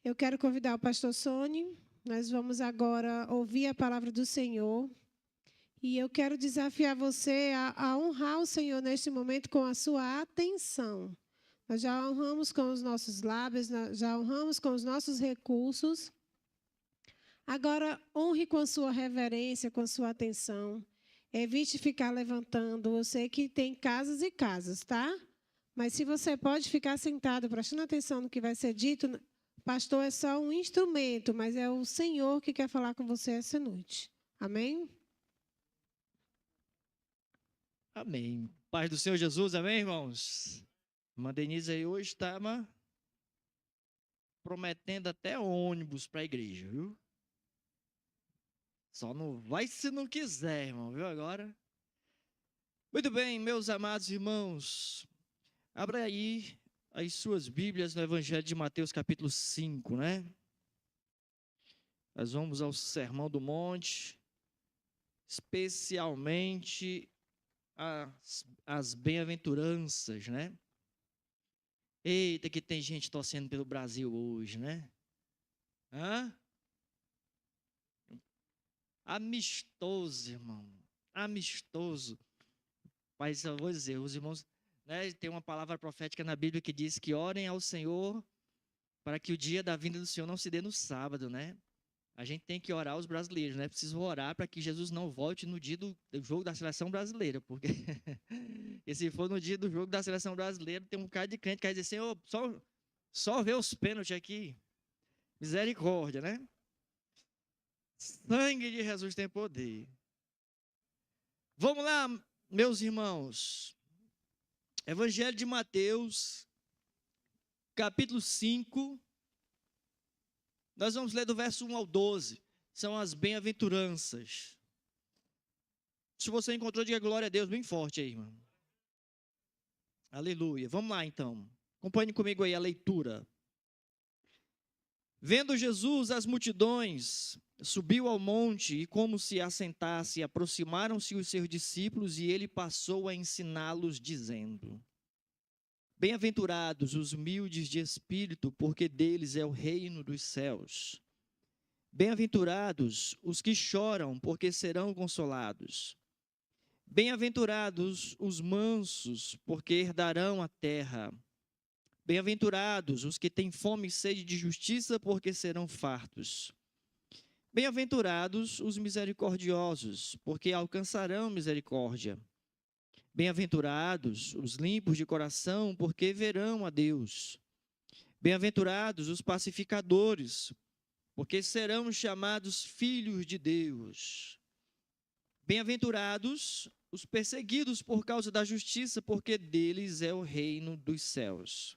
Eu quero convidar o pastor Sônia. Nós vamos agora ouvir a palavra do Senhor. E eu quero desafiar você a honrar o Senhor neste momento com a sua atenção. Nós já honramos com os nossos lábios, já honramos com os nossos recursos. Agora, honre com a sua reverência, com a sua atenção. Evite ficar levantando. Eu sei que tem casas e casas, tá? Mas se você pode ficar sentado, prestando atenção no que vai ser dito, pastor é só um instrumento, mas é o Senhor que quer falar com você essa noite. Amém? Amém. Paz do Senhor Jesus, amém, irmãos? Irmã Denise aí hoje estava prometendo até ônibus para a igreja, viu? Só não vai se não quiser, irmão, viu agora? Muito bem, meus amados irmãos. Abra aí as suas Bíblias no Evangelho de Mateus, capítulo 5, né? Nós vamos ao Sermão do Monte, especialmente as bem-aventuranças, né? Eita, que tem gente torcendo pelo Brasil hoje, né? Hã? Amistoso, irmão. Amistoso. Mas eu vou dizer, os irmãos, né, tem uma palavra profética na Bíblia que diz que orem ao Senhor para que o dia da vinda do Senhor não se dê no sábado, né? A gente tem que orar os brasileiros, né? Preciso orar para que Jesus não volte no dia do jogo da seleção brasileira, porque e se for no dia do jogo da seleção brasileira, tem um bocado de crente que vai dizer, Senhor, só ver os pênaltis aqui. Misericórdia, né? Sangue de Jesus tem poder. Vamos lá, meus irmãos. Evangelho de Mateus, capítulo 5. Nós vamos ler do verso 1 ao 12. São as bem-aventuranças. Se você encontrou, diga glória a Deus bem forte aí, irmão. Aleluia. Vamos lá, então. Acompanhe comigo aí a leitura. Vendo Jesus as multidões, subiu ao monte e, como se assentasse, aproximaram-se os seus discípulos e ele passou a ensiná-los, dizendo: Bem-aventurados os humildes de espírito, porque deles é o reino dos céus. Bem-aventurados os que choram, porque serão consolados. Bem-aventurados os mansos, porque herdarão a terra. Bem-aventurados os que têm fome e sede de justiça, porque serão fartos. Bem-aventurados os misericordiosos, porque alcançarão misericórdia. Bem-aventurados os limpos de coração, porque verão a Deus. Bem-aventurados os pacificadores, porque serão chamados filhos de Deus. Bem-aventurados os perseguidos por causa da justiça, porque deles é o reino dos céus.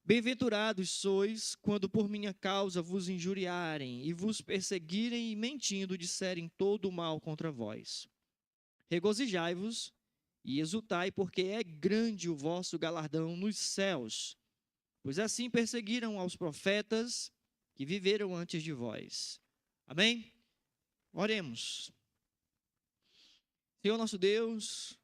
Bem-aventurados sois, quando por minha causa vos injuriarem e vos perseguirem e mentindo disserem todo o mal contra vós. Regozijai-vos e exultai, porque é grande o vosso galardão nos céus, pois assim perseguiram aos profetas que viveram antes de vós. Amém? Oremos. Senhor nosso Deus,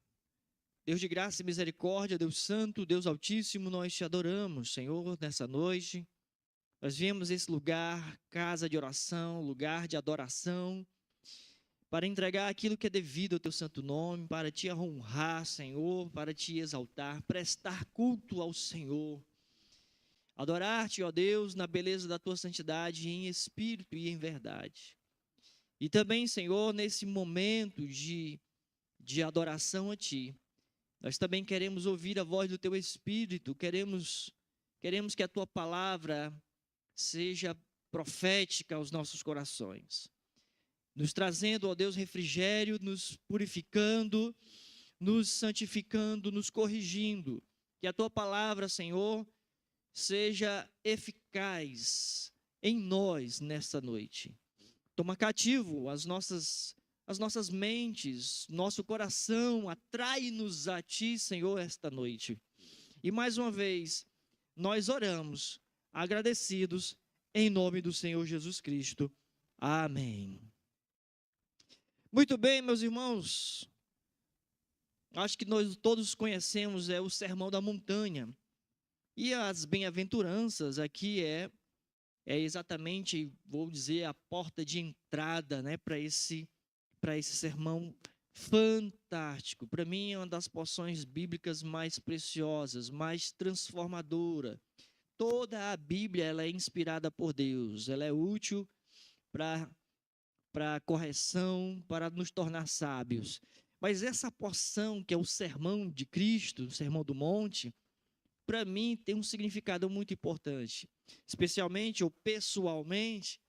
Deus de graça e misericórdia, Deus santo, Deus altíssimo, nós te adoramos, Senhor, nessa noite. Nós viemos esse lugar, casa de oração, lugar de adoração, para entregar aquilo que é devido ao teu santo nome, para te honrar, Senhor, para te exaltar, prestar culto ao Senhor. Adorar-te, ó Deus, na beleza da tua santidade, em espírito e em verdade. E também, Senhor, nesse momento de adoração a ti, nós também queremos ouvir a voz do teu Espírito, queremos que a tua palavra seja profética aos nossos corações, nos trazendo, ó Deus, refrigério, nos purificando, nos santificando, nos corrigindo. Que a tua palavra, Senhor, seja eficaz em nós nesta noite. Toma cativo as nossas mentes, nosso coração, atrai-nos a ti, Senhor, esta noite. E mais uma vez, nós oramos, agradecidos, em nome do Senhor Jesus Cristo. Amém. Muito bem, meus irmãos, acho que nós todos conhecemos o Sermão da Montanha. E as bem-aventuranças aqui é exatamente, vou dizer, a porta de entrada, né, para esse sermão fantástico. Para mim, é uma das porções bíblicas mais preciosas, mais transformadora. Toda a Bíblia ela é inspirada por Deus, ela é útil para correção, para nos tornar sábios. Mas essa porção, que é o sermão de Cristo, o Sermão do Monte, para mim tem um significado muito importante. Especialmente ou pessoalmente,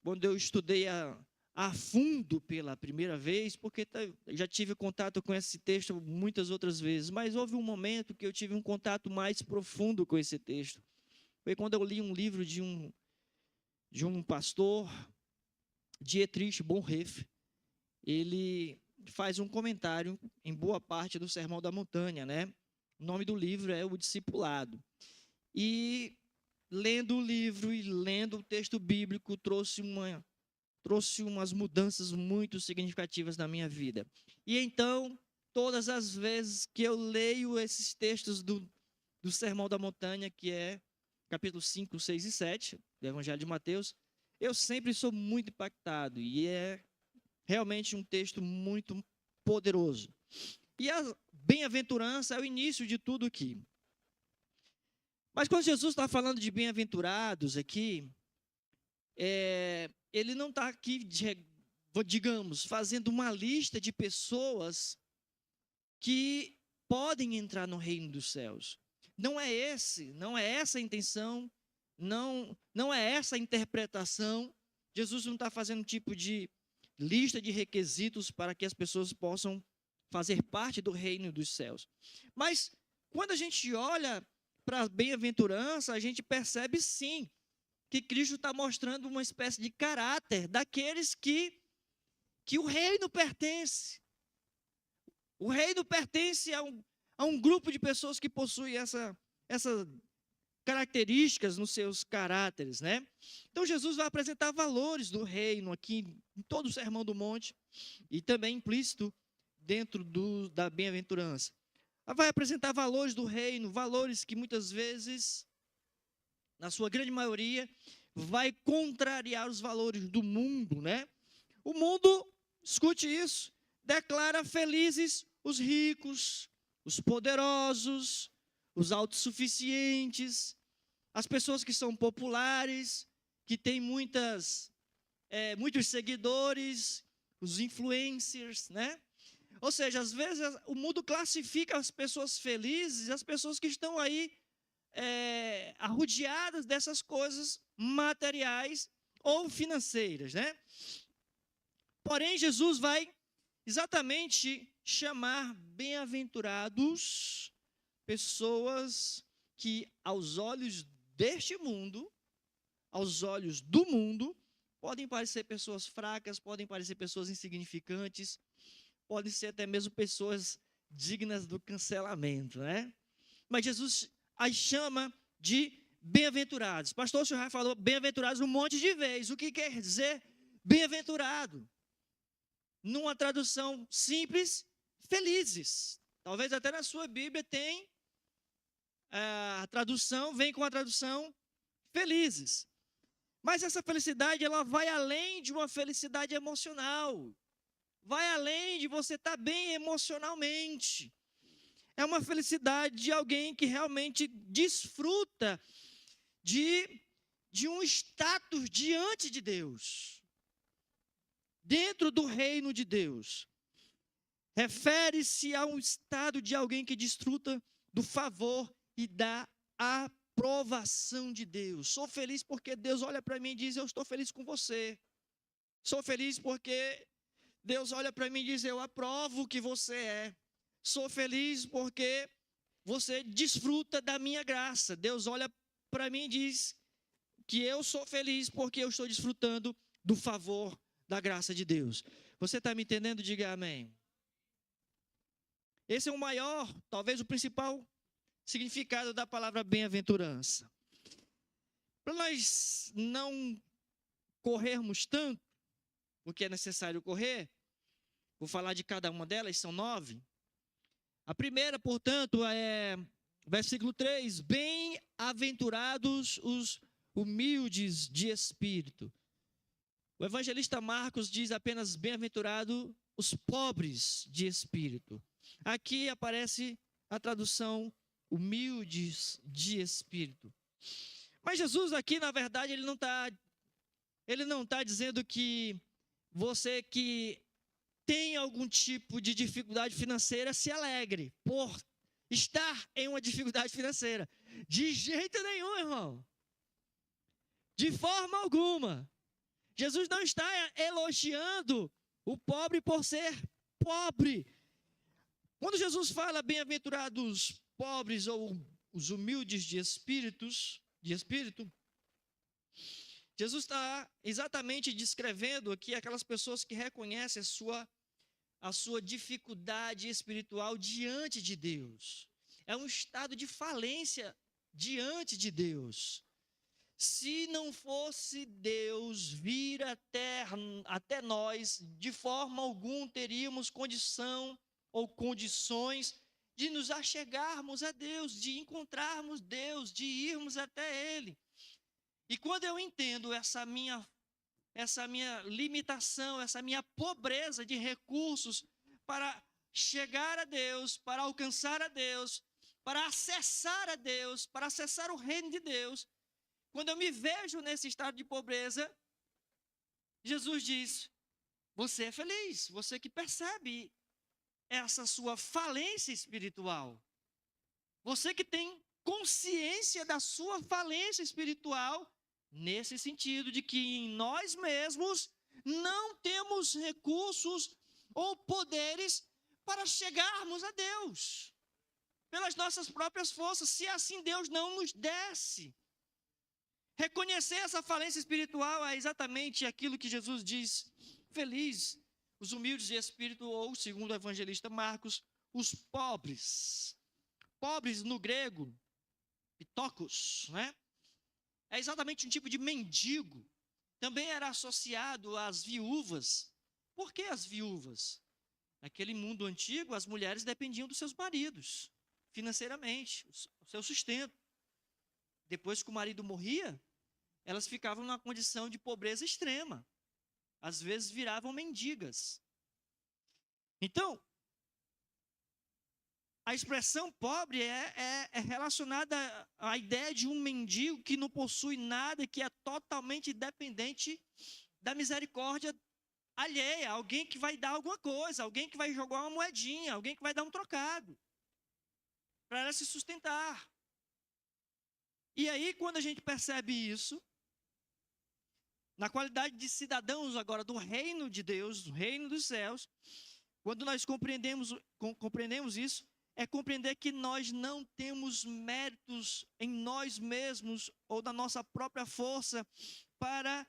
quando eu estudei a fundo pela primeira vez, porque já tive contato com esse texto muitas outras vezes, mas houve um momento que eu tive um contato mais profundo com esse texto. Foi quando eu li um livro de um pastor, Dietrich Bonhoeffer. Ele faz um comentário em boa parte do Sermão da Montanha, né? O nome do livro é O Discipulado. E lendo o livro e lendo o texto bíblico trouxe umas mudanças muito significativas na minha vida. E então, todas as vezes que eu leio esses textos do Sermão da Montanha, que é capítulo 5, 6 e 7, do Evangelho de Mateus, eu sempre sou muito impactado, e é realmente um texto muito poderoso. E a bem-aventurança é o início de tudo aqui. Mas quando Jesus está falando de bem-aventurados aqui, ele não está aqui, digamos, fazendo uma lista de pessoas que podem entrar no reino dos céus. Não é essa a intenção, não é essa a interpretação. Jesus não está fazendo um tipo de lista de requisitos para que as pessoas possam fazer parte do reino dos céus. Mas quando a gente olha para a bem-aventurança, a gente percebe sim que Cristo está mostrando uma espécie de caráter daqueles que o reino pertence. O reino pertence a um grupo de pessoas que possui essas características nos seus caráteres, né? Então Jesus vai apresentar valores do reino aqui em todo o Sermão do Monte e também implícito dentro da bem-aventurança. Vai apresentar valores do reino, valores que muitas vezes, na sua grande maioria, vai contrariar os valores do mundo, né? O mundo, escute isso, declara felizes os ricos, os poderosos, os autossuficientes, as pessoas que são populares, que têm muitos seguidores, os influencers, né? Ou seja, às vezes o mundo classifica as pessoas felizes, as pessoas que estão aí arrodeadas dessas coisas materiais ou financeiras, né? Porém, Jesus vai exatamente chamar bem-aventurados pessoas que, aos olhos deste mundo, aos olhos do mundo, podem parecer pessoas fracas, podem parecer pessoas insignificantes, podem ser até mesmo pessoas dignas do cancelamento, né? Mas Jesus as chama de bem-aventurados. Pastor Silvio falou bem-aventurados um monte de vezes. O que quer dizer bem-aventurado? Numa tradução simples, felizes. Talvez até na sua Bíblia tem a tradução, vem com a tradução felizes. Mas essa felicidade, ela vai além de uma felicidade emocional. Vai além de você estar bem emocionalmente. É uma felicidade de alguém que realmente desfruta de um status diante de Deus. Dentro do reino de Deus. Refere-se a um estado de alguém que desfruta do favor e da aprovação de Deus. Sou feliz porque Deus olha para mim e diz: eu estou feliz com você. Sou feliz porque Deus olha para mim e diz: eu aprovo o que você é. Sou feliz porque você desfruta da minha graça. Deus olha para mim e diz que eu sou feliz porque eu estou desfrutando do favor da graça de Deus. Você está me entendendo? Diga amém. Esse é o maior, talvez o principal significado da palavra bem-aventurança. Para nós não corrermos tanto, porque é necessário correr, vou falar de cada uma delas, são 9. A primeira, portanto, é versículo 3, bem-aventurados os humildes de espírito. O evangelista Marcos diz apenas bem-aventurado os pobres de espírito. Aqui aparece a tradução humildes de espírito. Mas Jesus aqui, na verdade, ele não está dizendo que você que tem algum tipo de dificuldade financeira se alegre por estar em uma dificuldade financeira. De jeito nenhum, irmão. De forma alguma. Jesus não está elogiando o pobre por ser pobre. Quando Jesus fala bem-aventurados pobres ou os humildes de espírito, Jesus está exatamente descrevendo aqui aquelas pessoas que reconhecem a sua dificuldade espiritual diante de Deus. É um estado de falência diante de Deus. Se não fosse Deus vir até nós, de forma alguma teríamos condição ou condições de nos achegarmos a Deus, de encontrarmos Deus, de irmos até Ele. E quando eu entendo essa minha limitação, essa minha pobreza de recursos para chegar a Deus, para alcançar a Deus, para acessar o reino de Deus, quando eu me vejo nesse estado de pobreza, Jesus diz: você é feliz, você que percebe essa sua falência espiritual. Você que tem consciência da sua falência espiritual, nesse sentido de que em nós mesmos não temos recursos ou poderes para chegarmos a Deus, pelas nossas próprias forças, se assim Deus não nos desse. Reconhecer essa falência espiritual é exatamente aquilo que Jesus diz: feliz os humildes de espírito, ou, segundo o evangelista Marcos, os pobres. Pobres no grego, pitokos, né? É exatamente um tipo de mendigo. Também era associado às viúvas. Por que as viúvas? Naquele mundo antigo, as mulheres dependiam dos seus maridos, financeiramente, o seu sustento. Depois que o marido morria, elas ficavam numa condição de pobreza extrema. Às vezes viravam mendigas. Então, a expressão pobre é relacionada à ideia de um mendigo que não possui nada, que é totalmente dependente da misericórdia alheia. Alguém que vai dar alguma coisa, alguém que vai jogar uma moedinha, alguém que vai dar um trocado para ela se sustentar. E aí, quando a gente percebe isso, na qualidade de cidadãos agora do reino de Deus, do reino dos céus, quando nós compreendemos isso, é compreender que nós não temos méritos em nós mesmos ou da nossa própria força para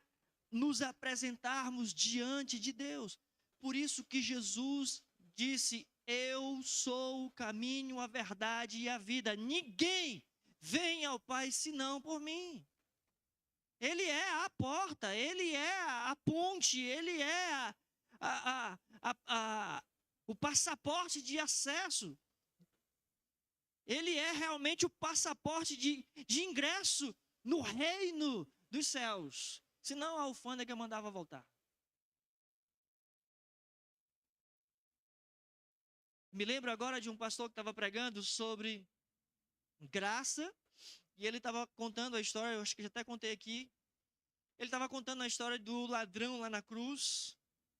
nos apresentarmos diante de Deus. Por isso que Jesus disse: eu sou o caminho, a verdade e a vida. Ninguém vem ao Pai senão por mim. Ele é a porta, ele é a ponte, ele é o passaporte de acesso. Ele é realmente o passaporte de ingresso no reino dos céus. Senão a alfândega mandava voltar. Me lembro agora de um pastor que estava pregando sobre graça. E ele estava contando a história, eu acho que já até contei aqui. Ele estava contando a história do ladrão lá na cruz.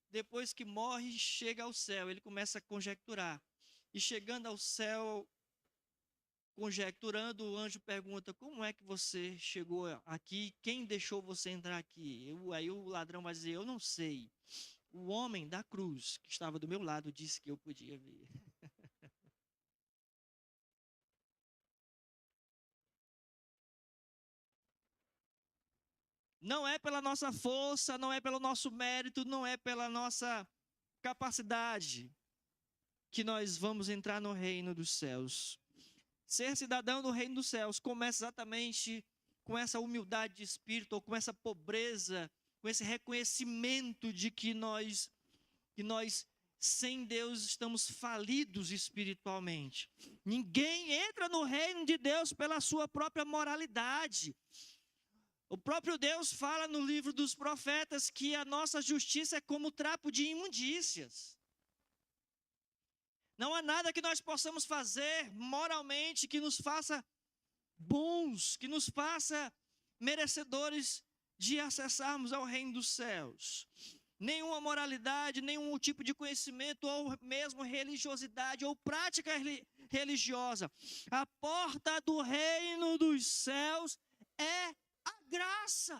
Depois que morre, chega ao céu. Ele começa a conjecturar. E chegando ao céu, conjecturando, o anjo pergunta: como é que você chegou aqui? Quem deixou você entrar aqui? Aí o ladrão vai dizer: eu não sei. O homem da cruz, que estava do meu lado, disse que eu podia vir. Não é pela nossa força, não é pelo nosso mérito, não é pela nossa capacidade que nós vamos entrar no reino dos céus. Ser cidadão do reino dos céus começa exatamente com essa humildade de espírito, ou com essa pobreza, com esse reconhecimento de que nós sem Deus estamos falidos espiritualmente. Ninguém entra no reino de Deus pela sua própria moralidade, O próprio Deus fala no livro dos profetas que a nossa justiça é como trapo de imundícias. Não há nada que nós possamos fazer moralmente que nos faça bons, que nos faça merecedores de acessarmos ao reino dos céus. Nenhuma moralidade, nenhum tipo de conhecimento ou mesmo religiosidade ou prática religiosa. A porta do reino dos céus é a graça.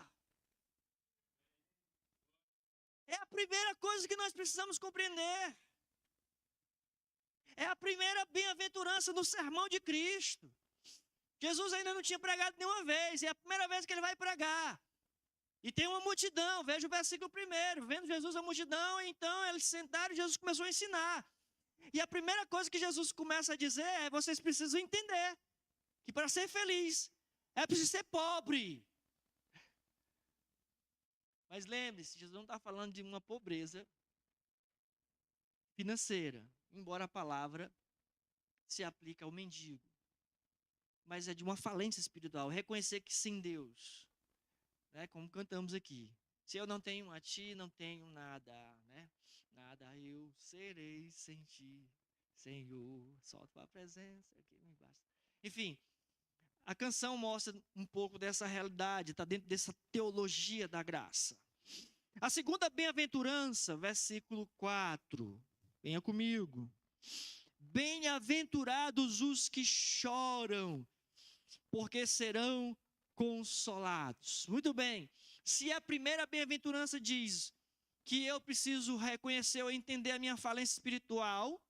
É a primeira coisa que nós precisamos compreender. É a primeira bem-aventurança no sermão de Cristo. Jesus ainda não tinha pregado nenhuma vez, é a primeira vez que ele vai pregar. E tem uma multidão, veja o versículo 1. Vendo Jesus a multidão, então eles sentaram e Jesus começou a ensinar. E a primeira coisa que Jesus começa a dizer é: vocês precisam entender que para ser feliz é preciso ser pobre. Mas lembre-se, Jesus não está falando de uma pobreza financeira, embora a palavra se aplique ao mendigo. Mas é de uma falência espiritual, reconhecer que sem Deus, né, como cantamos aqui, se eu não tenho a ti, não tenho nada, né? Nada eu serei sem ti, Senhor, só tua presença que me basta. Enfim, a canção mostra um pouco dessa realidade, está dentro dessa teologia da graça. A segunda bem-aventurança, versículo 4, venha comigo. Bem-aventurados os que choram, porque serão consolados. Muito bem, se a primeira bem-aventurança diz que eu preciso reconhecer ou entender a minha falência espiritual,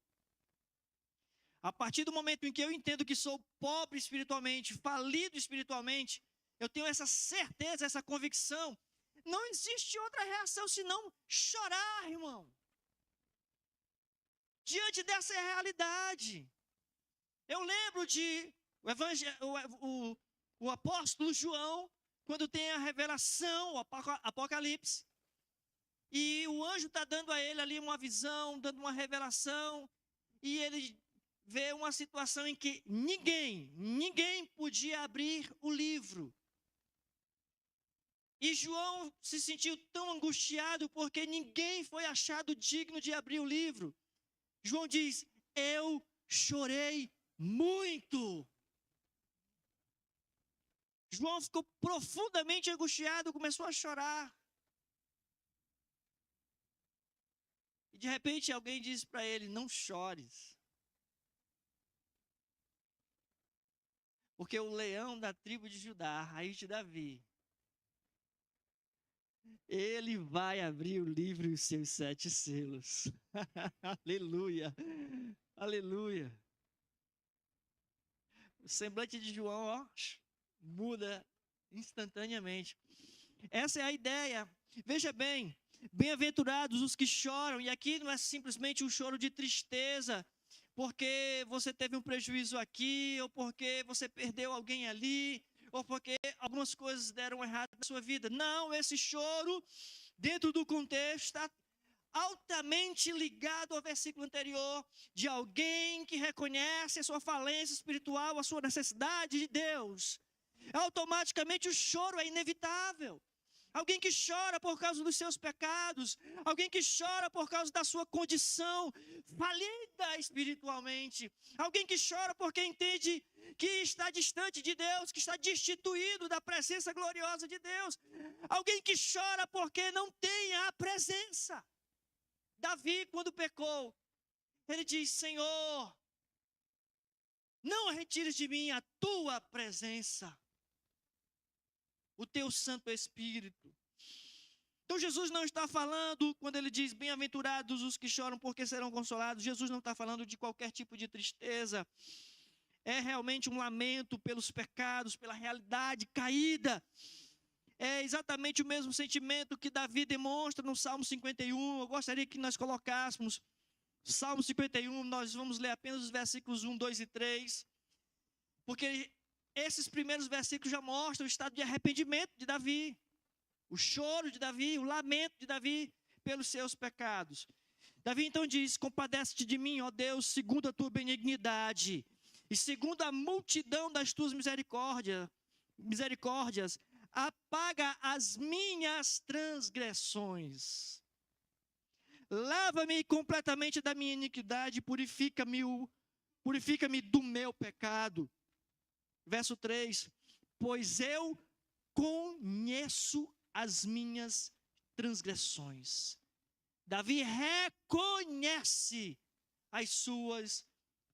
a partir do momento em que eu entendo que sou pobre espiritualmente, falido espiritualmente, eu tenho essa certeza, essa convicção, não existe outra reação senão chorar, irmão. Diante dessa realidade, eu lembro de o apóstolo João, quando tem a revelação, o Apocalipse, e o anjo está dando a ele ali uma visão, dando uma revelação, e ele vê uma situação em que ninguém podia abrir o livro. E João se sentiu tão angustiado porque ninguém foi achado digno de abrir o livro. João diz: eu chorei muito. João ficou profundamente angustiado, começou a chorar. E de repente alguém disse para ele: não chores. Porque o leão da tribo de Judá, raiz de Davi, ele vai abrir o livro e os seus 7 selos. Aleluia, aleluia. O semblante de João, ó, muda instantaneamente. Essa é a ideia. Veja bem, bem-aventurados os que choram. E aqui não é simplesmente um choro de tristeza, porque você teve um prejuízo aqui, ou porque você perdeu alguém ali, ou porque algumas coisas deram errado na sua vida. Não, esse choro, dentro do contexto, está altamente ligado ao versículo anterior, de alguém que reconhece a sua falência espiritual, a sua necessidade de Deus. Automaticamente o choro é inevitável. Alguém que chora por causa dos seus pecados, alguém que chora por causa da sua condição falida espiritualmente, alguém que chora porque entende que está distante de Deus, que está destituído da presença gloriosa de Deus, alguém que chora porque não tem a presença. Davi, quando pecou, ele diz: Senhor, não retires de mim a tua presença, o teu Santo Espírito. Então Jesus não está falando, quando ele diz bem-aventurados os que choram porque serão consolados, Jesus não está falando de qualquer tipo de tristeza. É realmente um lamento pelos pecados, pela realidade caída. É exatamente o mesmo sentimento que Davi demonstra no Salmo 51. Eu gostaria que nós colocássemos Salmo 51, nós vamos ler apenas os versículos 1, 2 e 3. Porque esses primeiros versículos já mostram o estado de arrependimento de Davi, o choro de Davi, o lamento de Davi pelos seus pecados. Davi então diz: compadece-te de mim, ó Deus, segundo a tua benignidade, e segundo a multidão das tuas misericórdias, apaga as minhas transgressões. Lava-me completamente da minha iniquidade, purifica-me do meu pecado. Verso 3, pois eu conheço as minhas transgressões. Davi reconhece as suas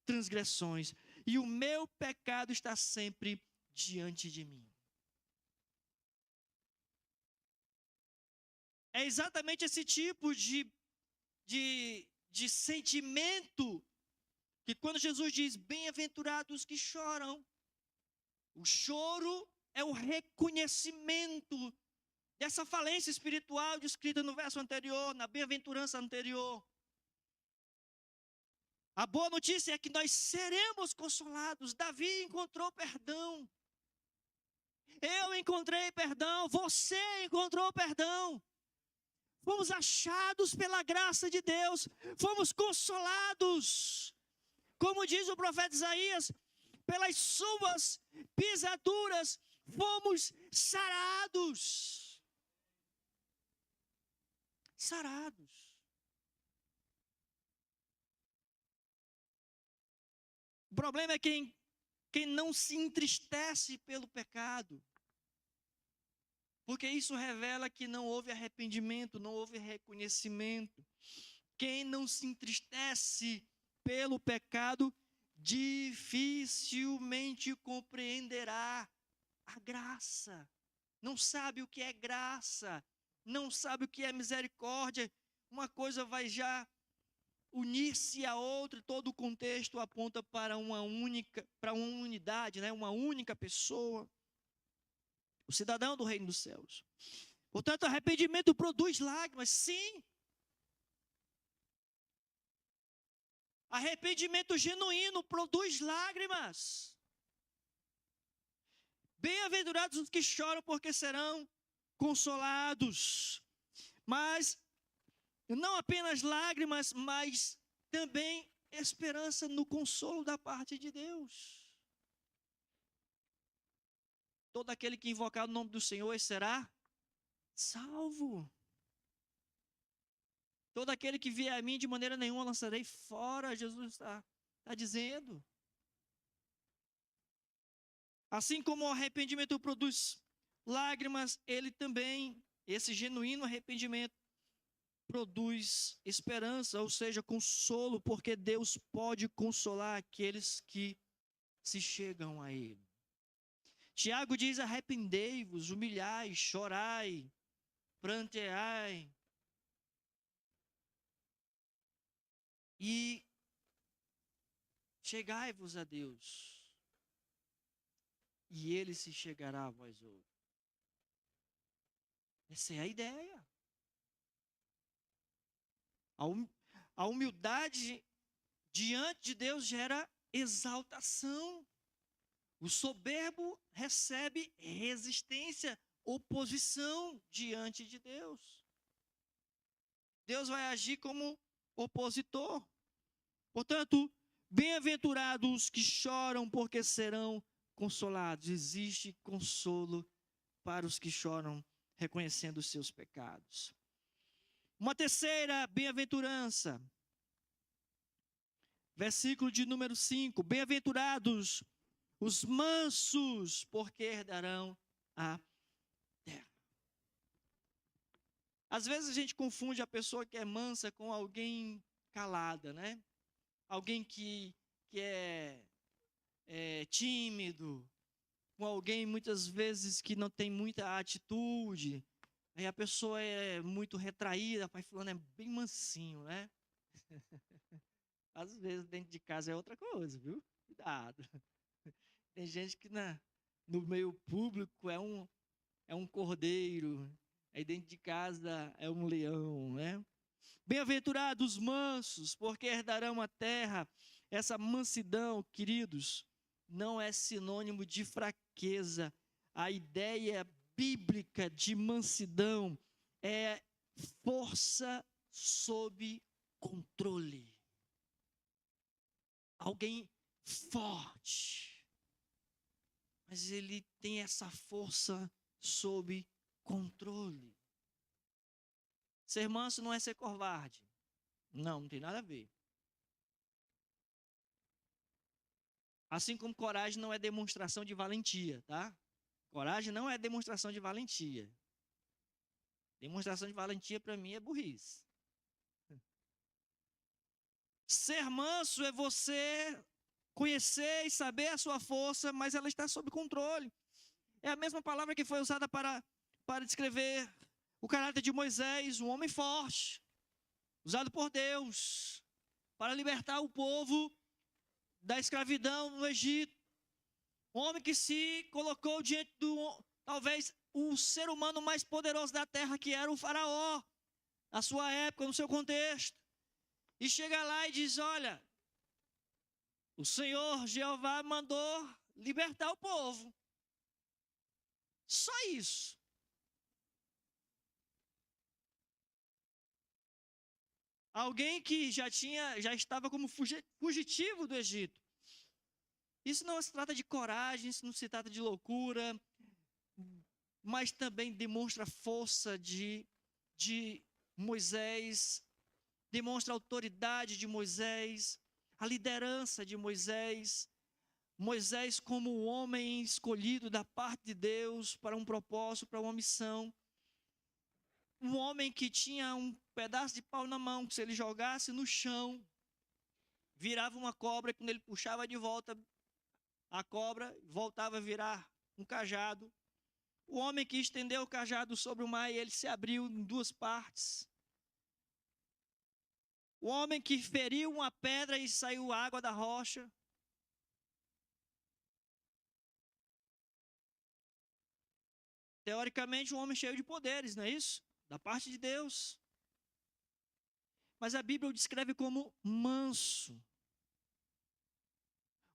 transgressões, e o meu pecado está sempre diante de mim. É exatamente esse tipo de sentimento que quando Jesus diz, bem-aventurados os que choram, o choro é o reconhecimento dessa falência espiritual descrita no verso anterior, na bem-aventurança anterior. A boa notícia é que nós seremos consolados. Davi encontrou perdão. Eu encontrei perdão. Você encontrou perdão. Fomos achados pela graça de Deus. Fomos consolados. Como diz o profeta Isaías, pelas suas pisaduras fomos sarados. Sarados. O problema é quem não se entristece pelo pecado. Porque isso revela que não houve arrependimento, não houve reconhecimento. Quem não se entristece pelo pecado, dificilmente compreenderá a graça. Não sabe o que é graça, não sabe o que é misericórdia. Uma coisa vai já unir-se a outra, todo o contexto aponta para uma unidade, né? Uma única pessoa, o cidadão do reino dos céus. Portanto, arrependimento produz lágrimas, sim. Arrependimento genuíno produz lágrimas. Bem-aventurados os que choram, porque serão consolados. Mas não apenas lágrimas, mas também esperança no consolo da parte de Deus. Todo aquele que invocar o nome do Senhor será salvo. Todo aquele que vier a mim, de maneira nenhuma lançarei fora. Jesus está dizendo. Assim como o arrependimento produz lágrimas, ele também, esse genuíno arrependimento, produz esperança, ou seja, consolo, porque Deus pode consolar aqueles que se chegam a Ele. Tiago diz, arrependei-vos, humilhai, chorai, pranteai. E chegai-vos a Deus, e Ele se chegará a vós outros. Essa é a ideia. A humildade diante de Deus gera exaltação. O soberbo recebe resistência, oposição diante de Deus. Deus vai agir como opositor. Portanto, bem-aventurados os que choram, porque serão consolados. Existe consolo para os que choram, reconhecendo os seus pecados. Uma terceira bem-aventurança. Versículo de número 5. Bem-aventurados os mansos, porque herdarão a terra. Às vezes a gente confunde a pessoa que é mansa com alguém calada, né? Alguém que é tímido, com alguém muitas vezes que não tem muita atitude. Aí a pessoa é muito retraída, pai fulano é bem mansinho, né? Às vezes dentro de casa é outra coisa, viu? Cuidado. Tem gente que no meio público é um cordeiro, aí dentro de casa é um leão, né? Bem-aventurados os mansos, porque herdarão a terra. Essa mansidão, queridos, não é sinônimo de fraqueza. A ideia bíblica de mansidão é força sob controle. Alguém forte, mas ele tem essa força sob controle. Ser manso não é ser covarde. Não tem nada a ver. Assim como coragem não é demonstração de valentia, tá? Coragem não é demonstração de valentia. Demonstração de valentia para mim é burrice. Ser manso é você conhecer e saber a sua força, mas ela está sob controle. É a mesma palavra que foi usada para descrever o caráter de Moisés, um homem forte, usado por Deus para libertar o povo da escravidão no Egito. Um homem que se colocou diante do, talvez, o ser humano mais poderoso da terra, que era o faraó, na sua época, no seu contexto. E chega lá e diz, olha, o Senhor Jeová mandou libertar o povo. Só isso. Alguém que já estava como fugitivo do Egito. Isso não se trata de coragem, isso não se trata de loucura, mas também demonstra a força de Moisés, demonstra a autoridade de Moisés, a liderança de Moisés. Moisés como o homem escolhido da parte de Deus para um propósito, para uma missão. Um homem que tinha um pedaço de pau na mão, que se ele jogasse no chão, virava uma cobra, e quando ele puxava de volta a cobra, voltava a virar um cajado. O homem que estendeu o cajado sobre o mar e ele se abriu em duas partes. O homem que feriu uma pedra e saiu água da rocha. Teoricamente, um homem cheio de poderes, não é isso? Da parte de Deus. Mas a Bíblia o descreve como manso.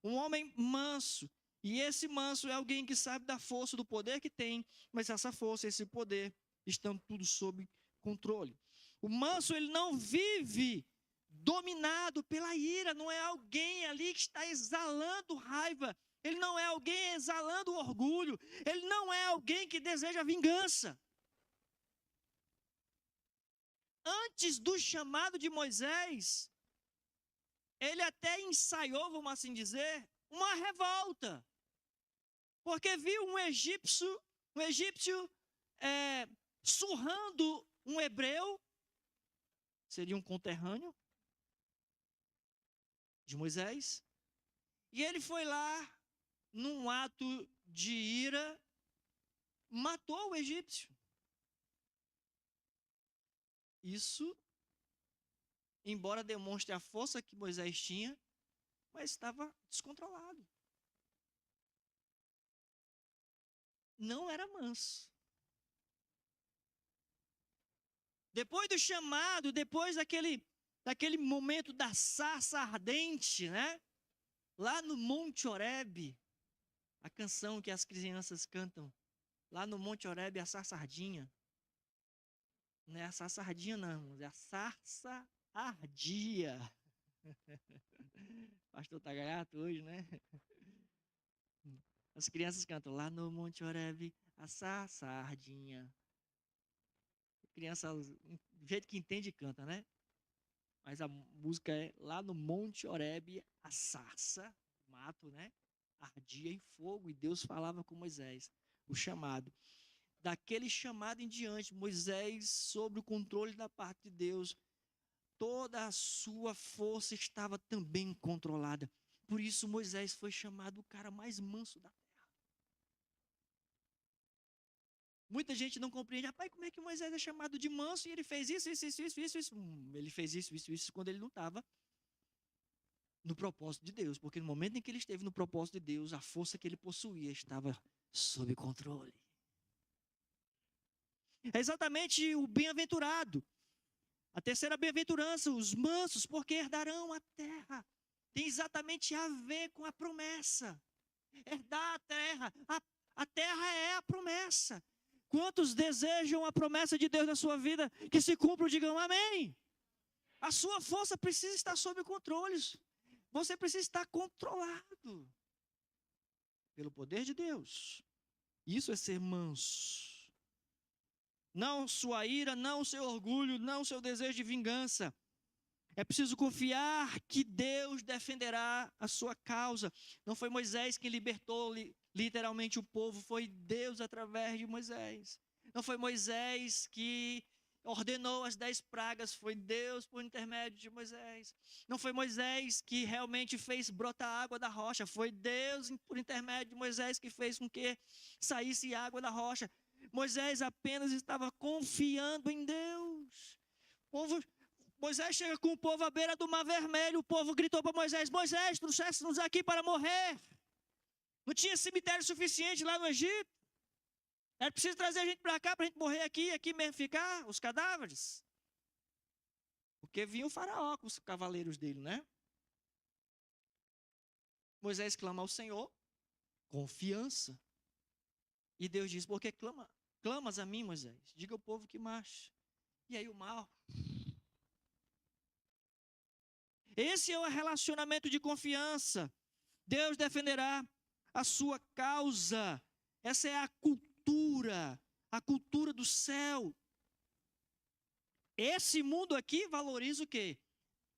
Um homem manso. E esse manso é alguém que sabe da força, do poder que tem, mas essa força, esse poder, estão tudo sob controle. O manso, ele não vive dominado pela ira, não é alguém ali que está exalando raiva, ele não é alguém exalando orgulho, ele não é alguém que deseja vingança. Antes do chamado de Moisés, ele até ensaiou, vamos assim dizer, uma revolta. Porque viu um egípcio surrando um hebreu, seria um conterrâneo de Moisés, e ele foi lá, num ato de ira, matou o egípcio. Isso, embora demonstre a força que Moisés tinha, mas estava descontrolado. Não era manso. Depois do chamado, depois daquele momento da sarça ardente, né? Lá no Monte Horebe, a canção que as crianças cantam, lá no Monte Horebe, a sarça ardinha. Não é a sarça ardinha, não, é a sarça ardia. Pastor tá gaiato hoje, né? As crianças cantam lá no Monte Horebe, a sarça ardinha. A criança, do jeito que entende, canta, né? Mas a música é lá no Monte Horebe, a sarça, mato, né? Ardia em fogo, e Deus falava com Moisés, o chamado. Daquele chamado em diante, Moisés, sob o controle da parte de Deus, toda a sua força estava também controlada. Por isso Moisés foi chamado o cara mais manso da terra. Muita gente não compreende, rapaz, como é que Moisés é chamado de manso e ele fez isso. Ele fez isso quando ele não estava no propósito de Deus. Porque no momento em que ele esteve no propósito de Deus, a força que ele possuía estava sob controle. É exatamente o bem-aventurado. A terceira bem-aventurança, os mansos, porque herdarão a terra. Tem exatamente a ver com a promessa. Herdar a terra. A terra é a promessa. Quantos desejam a promessa de Deus na sua vida que se cumpra, digam amém. A sua força precisa estar sob controle. Você precisa estar controlado pelo poder de Deus. Isso é ser manso. Não sua ira, não seu orgulho, não seu desejo de vingança. É preciso confiar que Deus defenderá a sua causa. Não foi Moisés quem libertou literalmente o povo, foi Deus através de Moisés. Não foi Moisés que ordenou as 10 pragas, foi Deus por intermédio de Moisés. Não foi Moisés que realmente fez brotar água da rocha, foi Deus por intermédio de Moisés que fez com que saísse água da rocha. Moisés apenas estava confiando em Deus. Moisés chega com o povo à beira do Mar Vermelho, o povo gritou para Moisés: Moisés, trouxeste-nos aqui para morrer. Não tinha cemitério suficiente lá no Egito. Era preciso trazer a gente para cá, para a gente morrer aqui mesmo ficar, os cadáveres. Porque vinha o faraó com os cavaleiros dele, né? Moisés clama ao Senhor, confiança. E Deus diz: por que clamas a mim, Moisés? Diga ao povo que marche. E aí o mal. Esse é o relacionamento de confiança. Deus defenderá a sua causa. Essa é a cultura do céu. Esse mundo aqui valoriza o quê?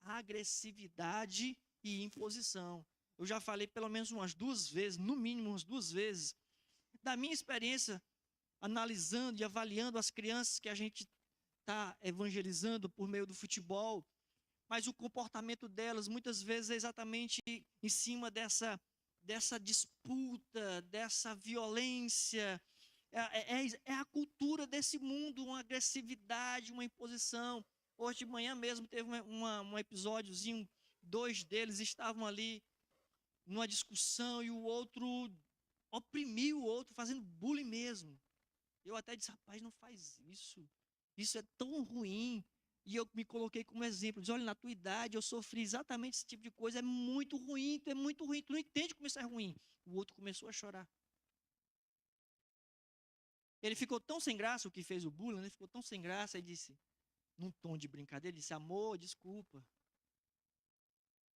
Agressividade e imposição. Eu já falei pelo menos umas 2 vezes, no mínimo umas 2 vezes, da minha experiência analisando e avaliando as crianças que a gente está evangelizando por meio do futebol. Mas o comportamento delas muitas vezes é exatamente em cima dessa disputa, dessa violência. É a cultura desse mundo, uma agressividade, uma imposição. Hoje de manhã mesmo teve um episódiozinho, 2 deles estavam ali numa discussão e o outro oprimiu o outro, fazendo bullying mesmo. Eu até disse: rapaz, não faz isso. Isso é tão ruim. E eu me coloquei como exemplo, diz: olha, na tua idade eu sofri exatamente esse tipo de coisa, é muito ruim, tu não entende como isso é ruim. O outro começou a chorar. Ele ficou tão sem graça, o que fez o bullying, ele ficou tão sem graça e disse, num tom de brincadeira, disse: amor, desculpa.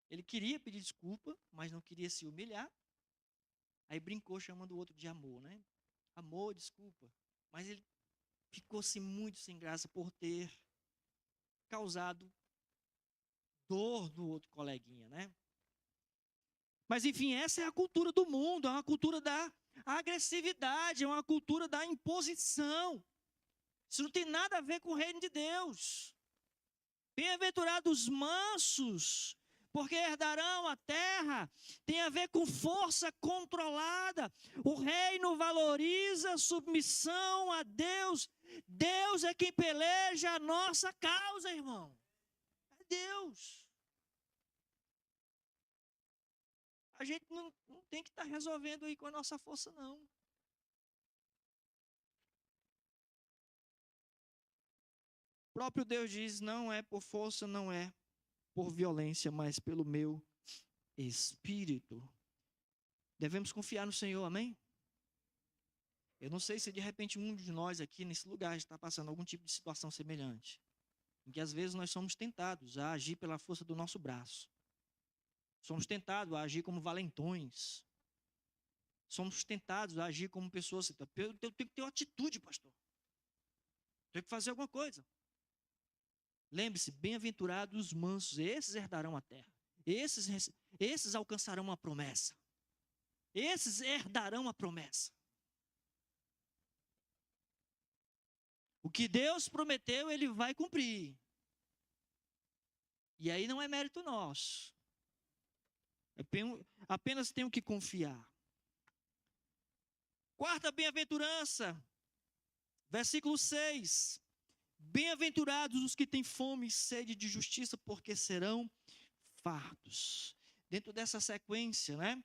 Ele queria pedir desculpa, mas não queria se humilhar. Aí brincou chamando o outro de amor, né? Amor, desculpa. Mas ele ficou-se muito sem graça por ter causado dor no outro coleguinha, né? Mas enfim, essa é a cultura do mundo, é uma cultura da agressividade, é uma cultura da imposição. Isso não tem nada a ver com o reino de Deus. Bem-aventurados os mansos, porque herdarão a terra. Tem a ver com força controlada. O reino valoriza a submissão a Deus. Deus é quem peleja a nossa causa, irmão. É Deus. A gente não tem que estar resolvendo aí com a nossa força, não. O próprio Deus diz: não é por força, não é por violência, mas pelo meu Espírito. Devemos confiar no Senhor, amém? Eu não sei se de repente um de nós aqui nesse lugar está passando algum tipo de situação semelhante, em que às vezes nós somos tentados a agir pela força do nosso braço. Somos tentados a agir como valentões. Somos tentados a agir como pessoas. Eu tenho que ter uma atitude, pastor. Tenho que fazer alguma coisa. Lembre-se, bem-aventurados os mansos, esses herdarão a terra. Esses alcançarão a promessa. Esses herdarão a promessa. O que Deus prometeu, Ele vai cumprir. E aí não é mérito nosso. Apenas tenho que confiar. 4ª bem-aventurança, versículo 6. Bem-aventurados os que têm fome e sede de justiça, porque serão fartos. Dentro dessa sequência, né?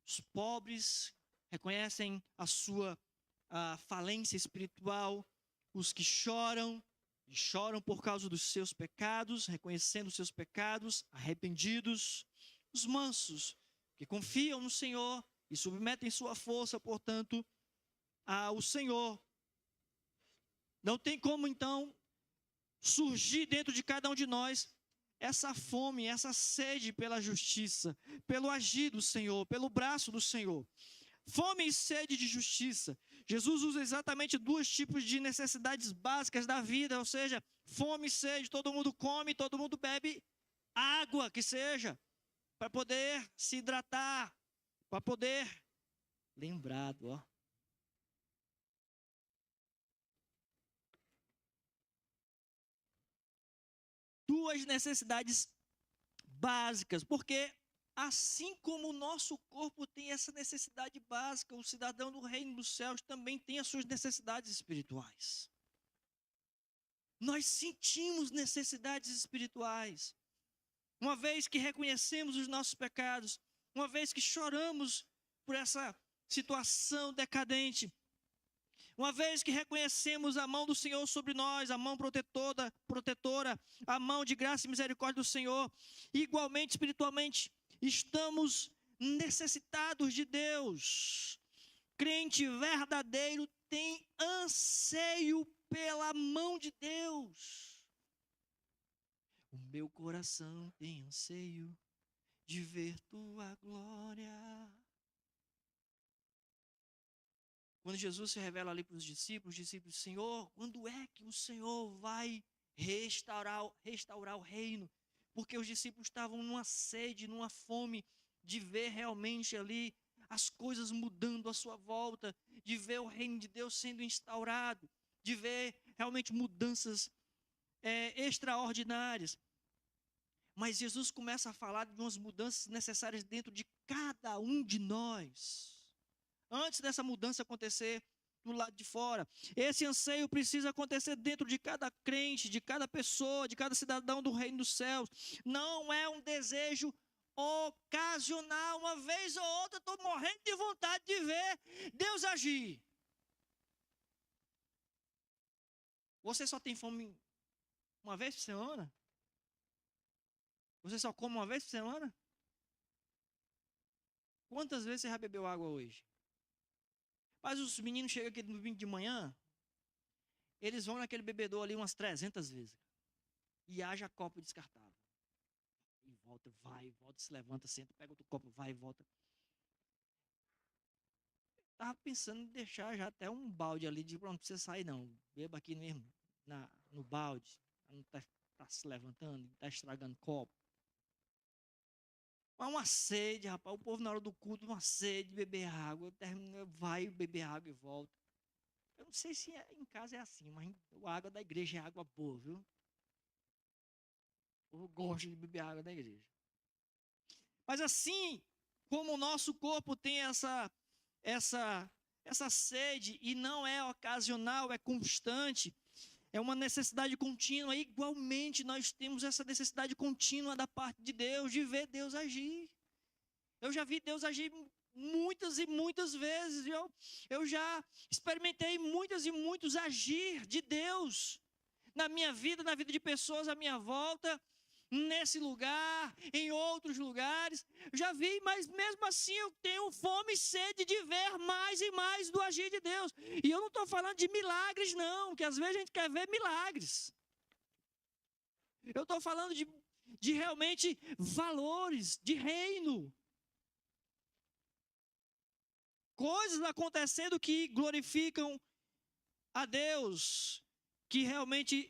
Os pobres reconhecem a sua falência espiritual. Os que choram, e choram por causa dos seus pecados, reconhecendo os seus pecados, arrependidos. Os mansos, que confiam no Senhor e submetem sua força, portanto, ao Senhor. Não tem como, então, surgir dentro de cada um de nós essa fome, essa sede pela justiça, pelo agir do Senhor, pelo braço do Senhor. Fome e sede de justiça. Jesus usa exatamente dois tipos de necessidades básicas da vida, ou seja, fome e sede. Todo mundo come, todo mundo bebe água, que seja, para poder se hidratar, para poder, lembrado, ó. Duas necessidades básicas, porque assim como o nosso corpo tem essa necessidade básica, o cidadão do reino dos céus também tem as suas necessidades espirituais. Nós sentimos necessidades espirituais. Uma vez que reconhecemos os nossos pecados, uma vez que choramos por essa situação decadente, uma vez que reconhecemos a mão do Senhor sobre nós, a mão protetora, a mão de graça e misericórdia do Senhor, igualmente espiritualmente, estamos necessitados de Deus. Crente verdadeiro tem anseio pela mão de Deus. O meu coração tem anseio de ver tua glória. Quando Jesus se revela ali para os discípulos, Senhor, quando é que o Senhor vai restaurar o reino? Porque os discípulos estavam numa sede, numa fome de ver realmente ali as coisas mudando à sua volta, de ver o reino de Deus sendo instaurado, de ver realmente mudanças extraordinárias. Mas Jesus começa a falar de umas mudanças necessárias dentro de cada um de nós. Antes dessa mudança acontecer do lado de fora, esse anseio precisa acontecer dentro de cada crente, de cada pessoa, de cada cidadão do reino dos céus. Não é um desejo ocasional. Uma vez ou outra estou morrendo de vontade de ver Deus agir. Você só tem fome uma vez por semana? Você só come uma vez por semana? Quantas vezes você já bebeu água hoje? Mas os meninos chegam aqui no domingo de manhã, eles vão naquele bebedouro ali umas 300 vezes. E haja copo descartável. E volta, vai, volta, se levanta, senta, pega outro copo, vai e volta. Estava pensando em deixar já até um balde ali, de pronto, não precisa sair não. Beba aqui mesmo, no balde. Não está se levantando, está estragando copo. Mas uma sede, rapaz, o povo na hora do culto, uma sede de beber água, vai beber água e volta. Eu não sei se em casa é assim, mas a água da igreja é água boa, viu? Eu gosto de beber água da igreja. Mas assim como o nosso corpo tem essa sede e não é ocasional, é constante, é uma necessidade contínua, igualmente nós temos essa necessidade contínua da parte de Deus, de ver Deus agir. Eu já vi Deus agir muitas e muitas vezes, eu já experimentei muitas e muitos agir de Deus na minha vida, na vida de pessoas à minha volta, nesse lugar, em outros lugares, já vi, mas mesmo assim eu tenho fome e sede de ver mais e mais do agir de Deus. E eu não estou falando de milagres não, que às vezes a gente quer ver milagres. Eu estou falando de realmente valores, de reino. Coisas acontecendo que glorificam a Deus, que realmente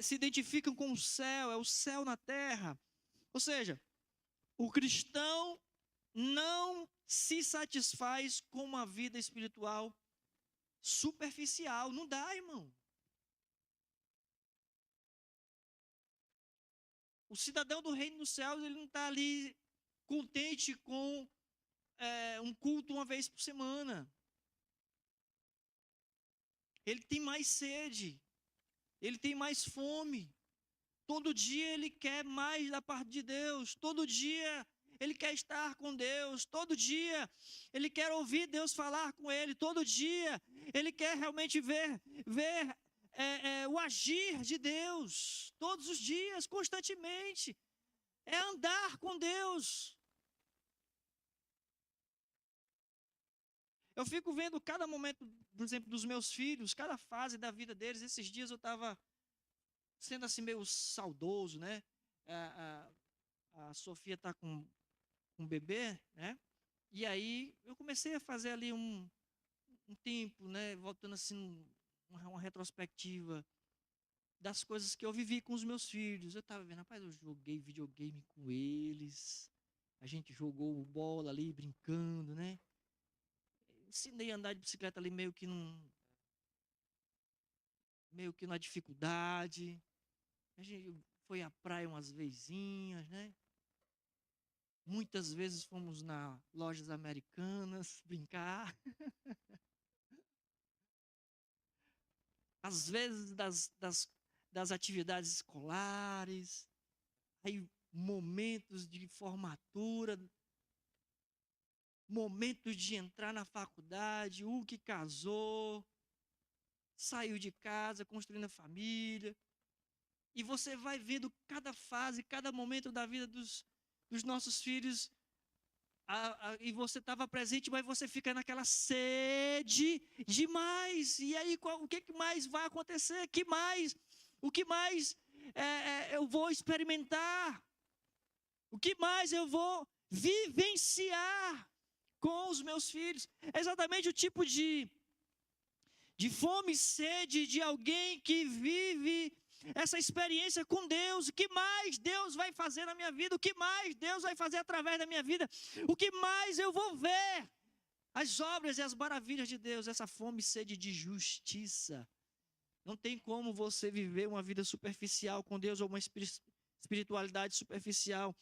se identificam com o céu, é o céu na terra. Ou seja, o cristão não se satisfaz com uma vida espiritual superficial. Não dá, irmão. O cidadão do reino dos céus, ele não está ali contente com um culto uma vez por semana. Ele tem mais sede. Ele tem mais fome. Todo dia ele quer mais da parte de Deus. Todo dia ele quer estar com Deus. Todo dia ele quer ouvir Deus falar com ele. Todo dia ele quer realmente ver o agir de Deus. Todos os dias, constantemente. É andar com Deus. Eu fico vendo cada momento, por exemplo, dos meus filhos, cada fase da vida deles. Esses dias eu estava sendo assim meio saudoso, né? A Sofia está com um bebê, né? E aí eu comecei a fazer ali um tempo, né, voltando assim, uma retrospectiva das coisas que eu vivi com os meus filhos. Eu estava vendo, rapaz, eu joguei videogame com eles, a gente jogou bola ali, brincando, né? Ensinei a andar de bicicleta ali meio que na dificuldade. A gente foi à praia umas vezinhas, né? Muitas vezes fomos na lojas americanas brincar. Às vezes das atividades escolares. Aí momentos de formatura, momentos de entrar na faculdade, o que casou, saiu de casa, construindo a família. E você vai vendo cada fase, cada momento da vida dos nossos filhos, e você estava presente, mas você fica naquela sede demais. E aí, o que mais vai acontecer? O que mais eu vou experimentar? O que mais eu vou vivenciar com os meus filhos? É exatamente o tipo de fome e sede de alguém que vive essa experiência com Deus. O que mais Deus vai fazer na minha vida? O que mais Deus vai fazer através da minha vida? O que mais eu vou ver? As obras e as maravilhas de Deus. Essa fome e sede de justiça. Não tem como você viver uma vida superficial com Deus ou uma espiritualidade superficial.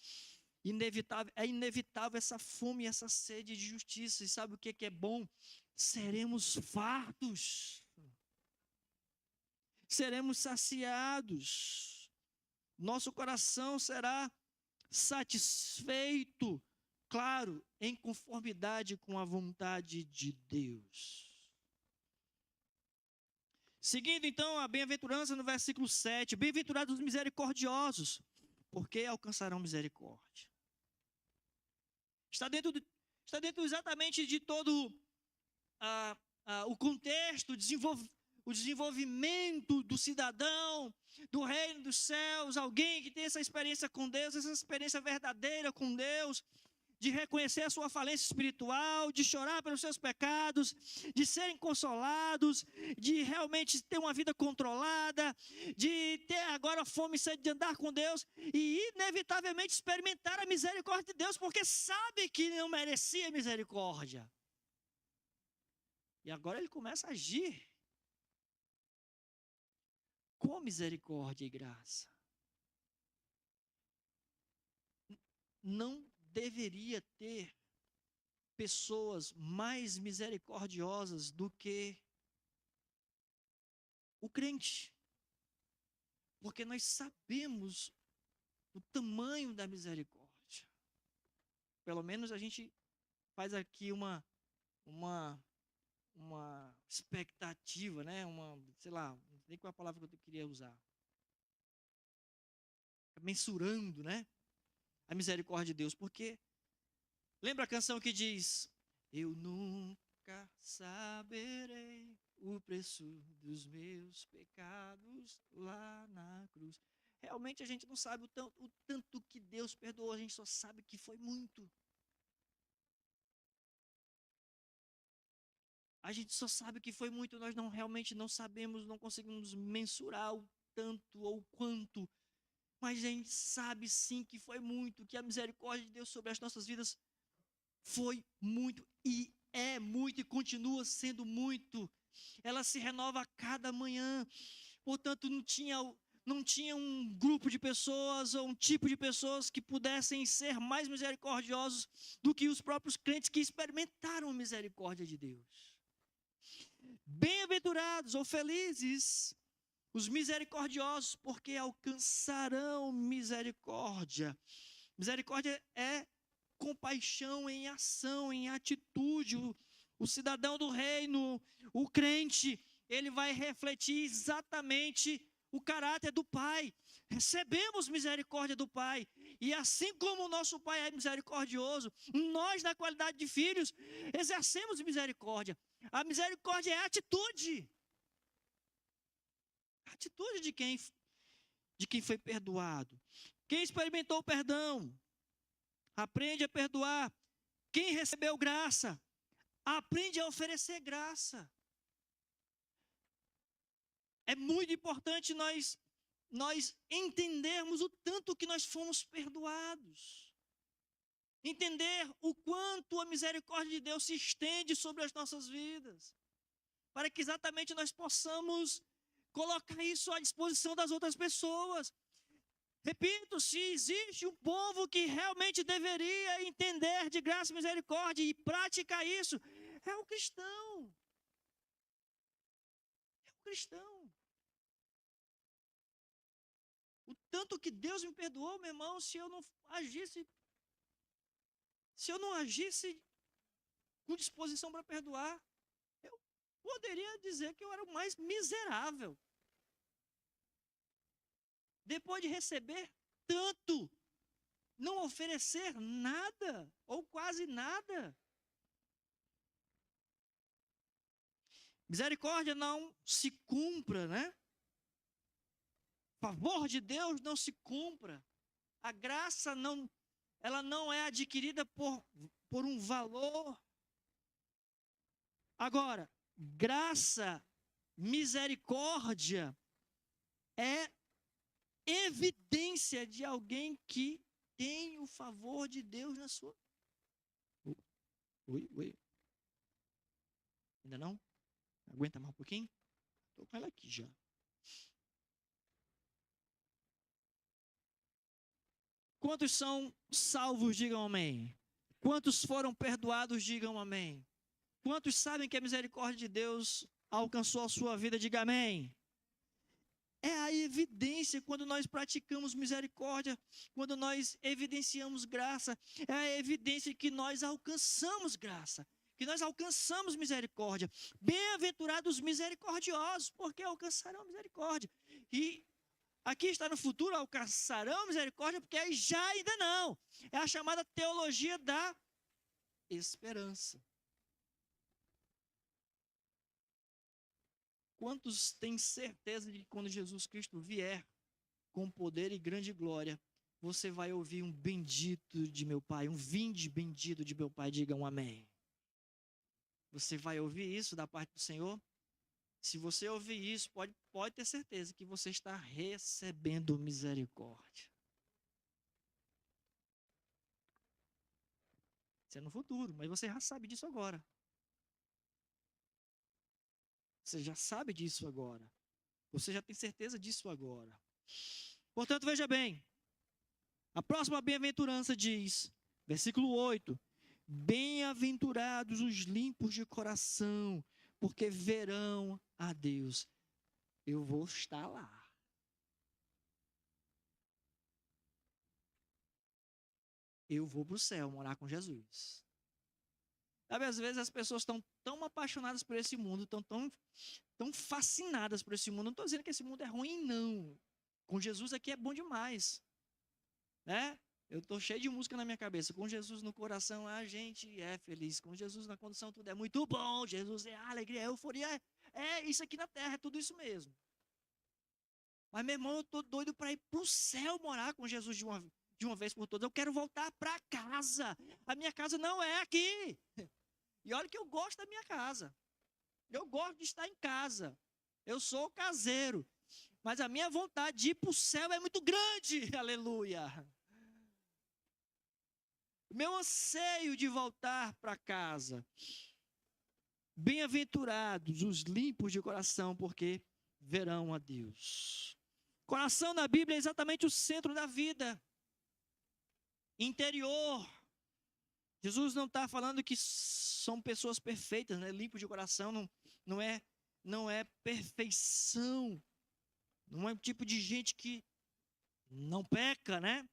É inevitável essa fome e essa sede de justiça. E sabe o que é bom? Seremos fartos. Seremos saciados. Nosso coração será satisfeito, claro, em conformidade com a vontade de Deus. Seguindo então a bem-aventurança no versículo 7. Bem-aventurados os misericordiosos, porque alcançarão misericórdia. Está dentro exatamente de todo o contexto, o desenvolvimento do cidadão, do reino dos céus, alguém que tem essa experiência com Deus, essa experiência verdadeira com Deus, de reconhecer a sua falência espiritual, de chorar pelos seus pecados, de serem consolados, de realmente ter uma vida controlada, de ter agora fome e sede de andar com Deus e inevitavelmente experimentar a misericórdia de Deus, porque sabe que não merecia misericórdia. E agora ele começa a agir com misericórdia e graça. Não deveria ter pessoas mais misericordiosas do que o crente. Porque nós sabemos o tamanho da misericórdia. Pelo menos a gente faz aqui uma expectativa, né? Sei lá, não sei qual é a palavra que eu queria usar. Mensurando, né? A misericórdia de Deus, porque lembra a canção que diz: eu nunca saberei o preço dos meus pecados lá na cruz. Realmente a gente não sabe o tanto que Deus perdoou, a gente só sabe que foi muito. A gente só sabe que foi muito, nós realmente não sabemos, não conseguimos mensurar o tanto ou quanto. Mas a gente sabe sim que foi muito, que a misericórdia de Deus sobre as nossas vidas foi muito e é muito e continua sendo muito. Ela se renova a cada manhã. Portanto, não tinha um grupo de pessoas ou um tipo de pessoas que pudessem ser mais misericordiosos do que os próprios crentes que experimentaram a misericórdia de Deus. Bem-aventurados ou felizes os misericordiosos, porque alcançarão misericórdia. Misericórdia é compaixão em ação, em atitude. O cidadão do reino, o crente, ele vai refletir exatamente o caráter do Pai. Recebemos misericórdia do Pai. E assim como o nosso Pai é misericordioso, nós, na qualidade de filhos, exercemos misericórdia. A misericórdia é a atitude. A atitude de quem foi perdoado. Quem experimentou o perdão, aprende a perdoar. Quem recebeu graça, aprende a oferecer graça. É muito importante nós entendermos o tanto que nós fomos perdoados. Entender o quanto a misericórdia de Deus se estende sobre as nossas vidas. Para que exatamente nós possamos colocar isso à disposição das outras pessoas. Repito, se existe um povo que realmente deveria entender de graça e misericórdia e praticar isso, é o cristão. É o cristão. O tanto que Deus me perdoou, meu irmão, se eu não agisse com disposição para perdoar, eu poderia dizer que eu era o mais miserável. Depois de receber tanto, não oferecer nada, ou quase nada. Misericórdia não se cumpra, né? Favor de Deus não se cumpra. A graça ela não é adquirida por um valor. Agora, graça, misericórdia é evidência de alguém que tem o favor de Deus na sua. Oi. Ainda não? Aguenta mais um pouquinho? Estou com ela aqui já. Quantos são salvos, digam amém. Quantos foram perdoados, digam amém. Quantos sabem que a misericórdia de Deus alcançou a sua vida, diga amém. É a evidência quando nós praticamos misericórdia, quando nós evidenciamos graça, é a evidência que nós alcançamos graça, que nós alcançamos misericórdia. Bem-aventurados os misericordiosos, porque alcançarão misericórdia. E aqui está no futuro, alcançarão misericórdia, porque aí já ainda não. É a chamada teologia da esperança. Quantos têm certeza de que quando Jesus Cristo vier com poder e grande glória, você vai ouvir um bendito de meu Pai, um vinde bendito de meu Pai, digam amém. Você vai ouvir isso da parte do Senhor? Se você ouvir isso, pode ter certeza que você está recebendo misericórdia. Isso é no futuro, mas você já sabe disso agora. Você já sabe disso agora. Você já tem certeza disso agora. Portanto, veja bem. A próxima bem-aventurança diz, versículo 8: bem-aventurados os limpos de coração, porque verão a Deus. Eu vou estar lá. Eu vou para o céu morar com Jesus. Sabe, às vezes as pessoas estão tão apaixonadas por esse mundo, estão tão fascinadas por esse mundo. Não estou dizendo que esse mundo é ruim, não. Com Jesus aqui é bom demais. Né? Eu estou cheio de música na minha cabeça. Com Jesus no coração, a gente é feliz. Com Jesus na condição, tudo é muito bom. Jesus é alegria, é euforia. É isso aqui na terra, é tudo isso mesmo. Mas, meu irmão, eu estou doido para ir para o céu morar com Jesus de uma vez por todas. Eu quero voltar para casa. A minha casa não é aqui. E olha que eu gosto da minha casa. Eu gosto de estar em casa. Eu sou caseiro. Mas a minha vontade de ir para o céu é muito grande. Aleluia. O meu anseio de voltar para casa. Bem-aventurados os limpos de coração, porque verão a Deus. Coração na Bíblia é exatamente o centro da vida. Interior. Jesus não está falando que são pessoas perfeitas, né? Limpos de coração, não é perfeição. Não é um tipo de gente que não peca, né?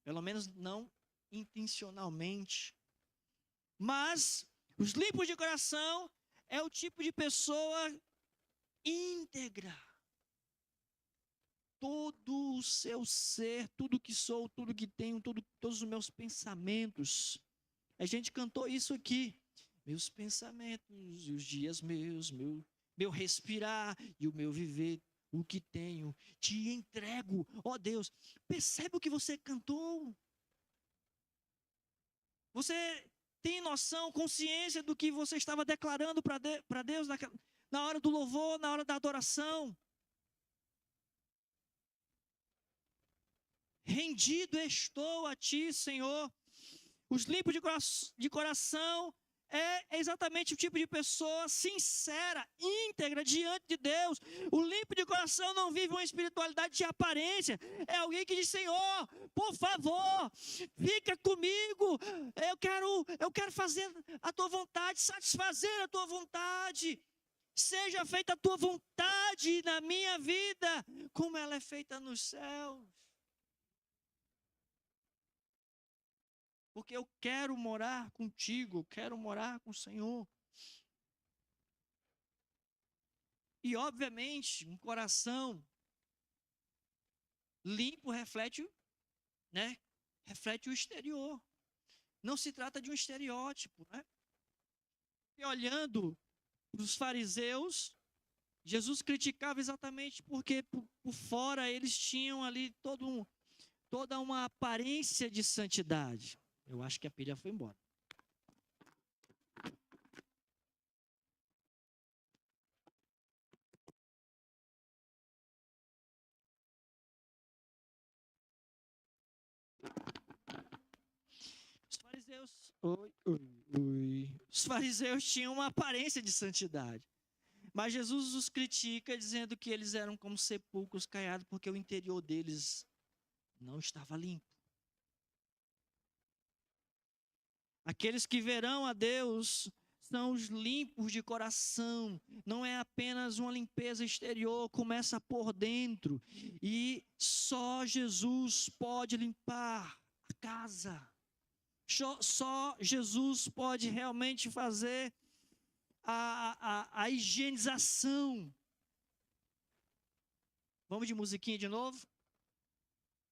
Pelo menos não intencionalmente. Mas os limpos de coração é o tipo de pessoa íntegra. Todo o seu ser, tudo que sou, tudo que tenho, todos os meus pensamentos. A gente cantou isso aqui. Meus pensamentos e os dias meus, meu respirar e o meu viver, o que tenho, te entrego, ó Deus. Percebe o que você cantou? Você tem noção, consciência do que você estava declarando para Deus na hora do louvor, na hora da adoração? Rendido estou a ti, Senhor. Os limpos de coração é exatamente o tipo de pessoa sincera, íntegra diante de Deus. O limpo de coração não vive uma espiritualidade de aparência. É alguém que diz: Senhor, por favor, fica comigo. Eu quero fazer a tua vontade, satisfazer a tua vontade. Seja feita a tua vontade na minha vida, como ela é feita nos céus. Porque eu quero morar contigo, eu quero morar com o Senhor. E, obviamente, um coração limpo reflete, né? Reflete o exterior. Não se trata de um estereótipo, né? E olhando para os fariseus, Jesus criticava exatamente porque por fora eles tinham ali toda uma aparência de santidade. Eu acho que a pilha foi embora. Os fariseus tinham uma aparência de santidade. Mas Jesus os critica dizendo que eles eram como sepulcros caiados porque o interior deles não estava limpo. Aqueles que verão a Deus são os limpos de coração. Não é apenas uma limpeza exterior, começa por dentro. E só Jesus pode limpar a casa. Só Jesus pode realmente fazer a higienização. Vamos de musiquinha de novo?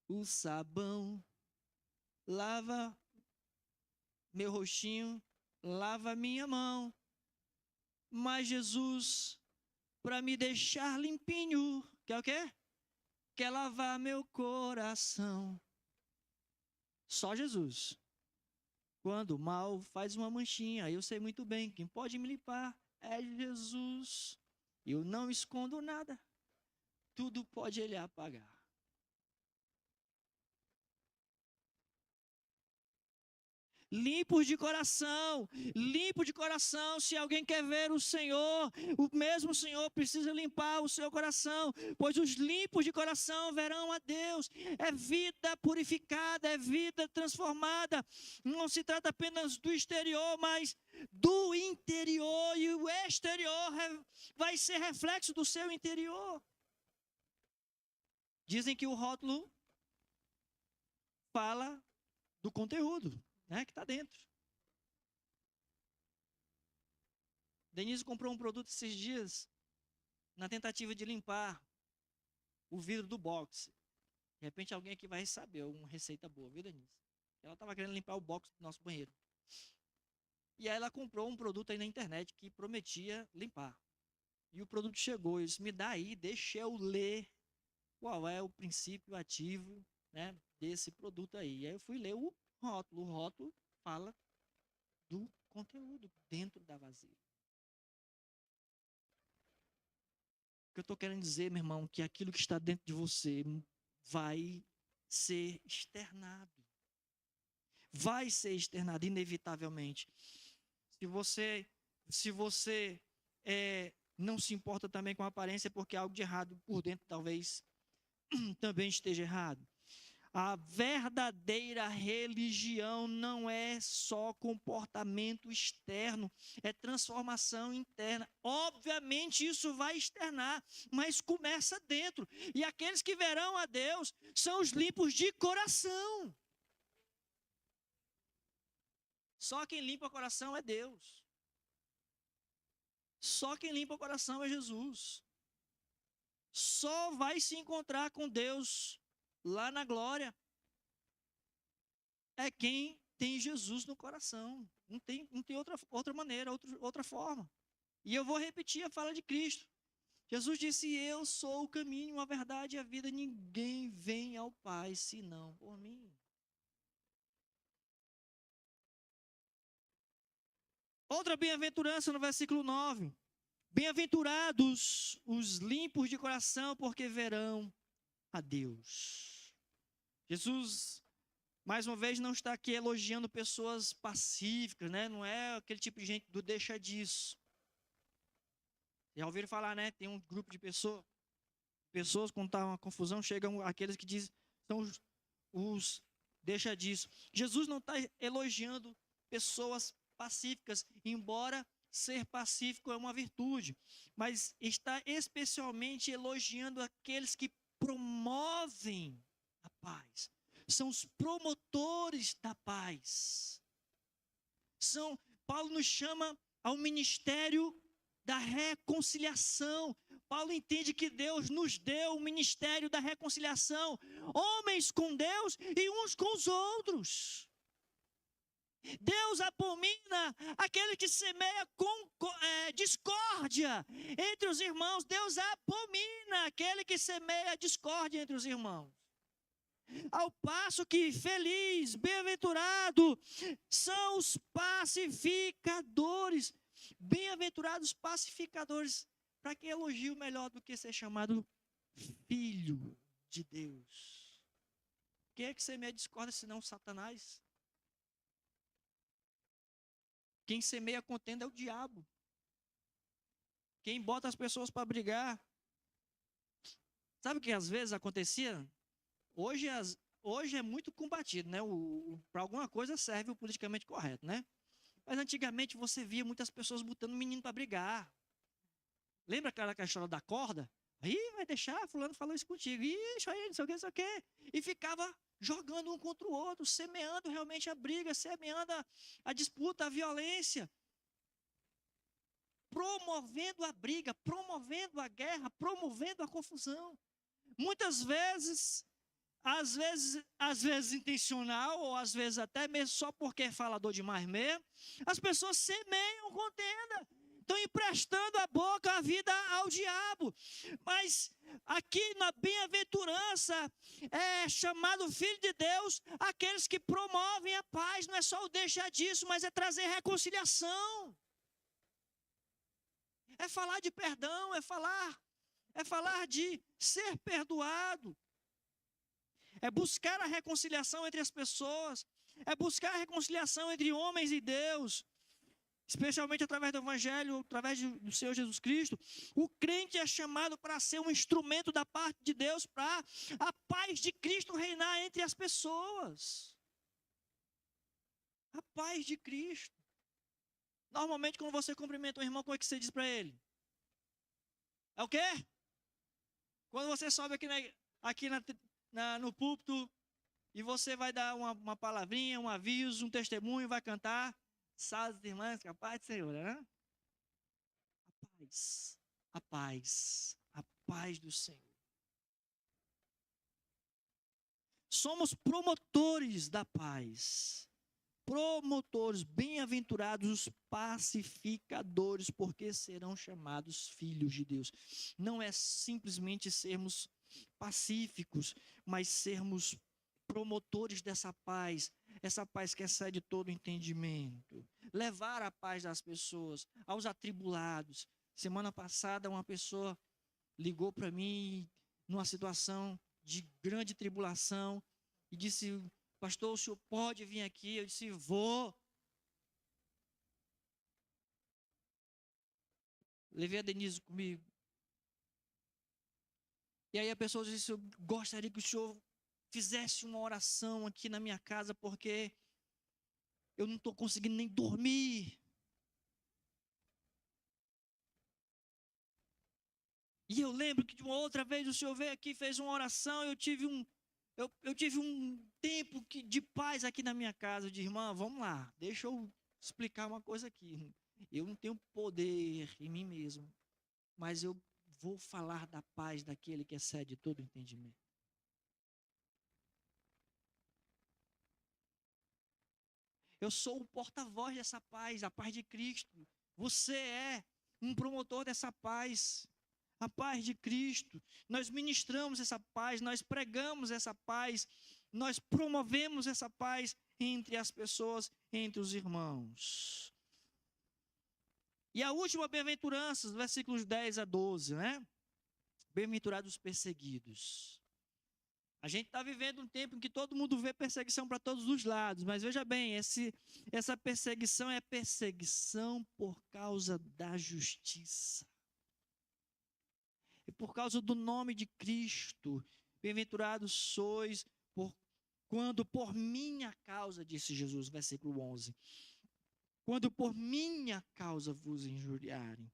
O sabão lava meu rostinho, lava minha mão. Mas Jesus, para me deixar limpinho, quer o quê? Quer lavar meu coração. Só Jesus. Quando o mal faz uma manchinha, eu sei muito bem, quem pode me limpar é Jesus. Eu não escondo nada. Tudo pode Ele apagar. Limpos de coração, limpo de coração. Se alguém quer ver o Senhor, o mesmo Senhor precisa limpar o seu coração, pois os limpos de coração verão a Deus. É vida purificada, é vida transformada. Não se trata apenas do exterior, mas do interior, e o exterior vai ser reflexo do seu interior. Dizem que o rótulo fala do conteúdo, né, que está dentro. Denise comprou um produto esses dias na tentativa de limpar o vidro do box. De repente alguém aqui vai saber uma receita boa, viu, Denise? Ela estava querendo limpar o box do nosso banheiro. E aí ela comprou um produto aí na internet que prometia limpar. E o produto chegou, eu disse: me dá aí, deixa eu ler qual é o princípio ativo, né, desse produto aí. E aí eu fui ler o rótulo. O rótulo fala do conteúdo dentro da vasilha. O que eu estou querendo dizer, meu irmão, que aquilo que está dentro de você vai ser externado. Vai ser externado, inevitavelmente. Se você não se importa também com a aparência, porque algo de errado por dentro talvez também esteja errado. A verdadeira religião não é só comportamento externo, é transformação interna. Obviamente isso vai externar, mas começa dentro. E aqueles que verão a Deus são os limpos de coração. Só quem limpa o coração é Deus. Só quem limpa o coração é Jesus. Só vai se encontrar com Deus lá na glória é quem tem Jesus no coração. Não tem outra maneira, outra forma. E eu vou repetir a fala de Cristo. Jesus disse: eu sou o caminho, a verdade e a vida. Ninguém vem ao Pai senão por mim. Outra bem-aventurança no versículo 9. Bem-aventurados os limpos de coração, porque verão a Deus. Jesus, mais uma vez, não está aqui elogiando pessoas pacíficas, né? Não é aquele tipo de gente do deixa disso. Já ouviram falar, né? Tem um grupo de pessoas quando está uma confusão, chegam aqueles que dizem, são os deixa disso. Jesus não está elogiando pessoas pacíficas, embora ser pacífico é uma virtude, mas está especialmente elogiando aqueles que promovem a paz. São os promotores da paz. Paulo nos chama ao ministério da reconciliação. Paulo entende que Deus nos deu o ministério da reconciliação, homens com Deus e uns com os outros. Deus abomina aquele que semeia discórdia entre os irmãos. Deus abomina aquele que semeia discórdia entre os irmãos. Ao passo que feliz, bem-aventurado são os pacificadores. Bem-aventurados pacificadores. Para que elogio melhor do que ser chamado filho de Deus? Quem é que semeia discórdia senão Satanás? Quem semeia contenda é o diabo. Quem bota as pessoas para brigar. Sabe o que às vezes acontecia? Hoje é muito combatido, né? Para alguma coisa serve o politicamente correto, né? Mas antigamente você via muitas pessoas botando menino para brigar. Lembra aquela história da corda? Aí vai deixar, fulano falou isso contigo. Ixi, aí, não sei o que, não sei o que. E ficava jogando um contra o outro, semeando realmente a briga, semeando a disputa, a violência. Promovendo a briga, promovendo a guerra, promovendo a confusão. Muitas vezes, às vezes intencional, ou às vezes até mesmo só porque é falador demais mesmo, as pessoas semeiam contenda. Estão emprestando a boca, a vida ao diabo. Mas aqui na bem-aventurança é chamado filho de Deus aqueles que promovem a paz. Não é só o deixar disso, mas é trazer reconciliação. É falar de perdão, é falar de ser perdoado. É buscar a reconciliação entre as pessoas. É buscar a reconciliação entre homens e Deus. Especialmente através do Evangelho, através do Senhor Jesus Cristo. O crente é chamado para ser um instrumento da parte de Deus para a paz de Cristo reinar entre as pessoas. A paz de Cristo. Normalmente, quando você cumprimenta um irmão, como é que você diz para ele? É o quê? Quando você sobe aqui no púlpito e você vai dar uma palavrinha, um aviso, um testemunho, vai cantar. Salve, irmãs, que a paz do Senhor, né? A paz do Senhor. Somos promotores da paz. Promotores, bem-aventurados os pacificadores, porque serão chamados filhos de Deus. Não é simplesmente sermos pacíficos, mas sermos promotores dessa paz, essa paz que excede todo entendimento. Levar a paz das pessoas, aos atribulados. Semana passada, uma pessoa ligou para mim numa situação de grande tribulação e disse: pastor, o senhor pode vir aqui? Eu disse: vou. Levei a Denise comigo. E aí a pessoa disse: eu gostaria que o senhor fizesse uma oração aqui na minha casa, porque eu não estou conseguindo nem dormir. E eu lembro que de uma outra vez o senhor veio aqui e fez uma oração, eu tive um tempo de paz aqui na minha casa. Eu disse: irmã, vamos lá, deixa eu explicar uma coisa aqui. Eu não tenho poder em mim mesmo, mas eu vou falar da paz daquele que excede todo entendimento. Eu sou o porta-voz dessa paz, a paz de Cristo. Você é um promotor dessa paz, a paz de Cristo. Nós ministramos essa paz, nós pregamos essa paz, nós promovemos essa paz entre as pessoas, entre os irmãos. E a última bem-aventurança, versículos 10 a 12, né? Bem-aventurados os perseguidos. A gente está vivendo um tempo em que todo mundo vê perseguição para todos os lados, mas veja bem, essa perseguição é perseguição por causa da justiça. E por causa do nome de Cristo. Bem-aventurados sois quando por minha causa, disse Jesus, versículo 11. Quando por minha causa vos injuriarem.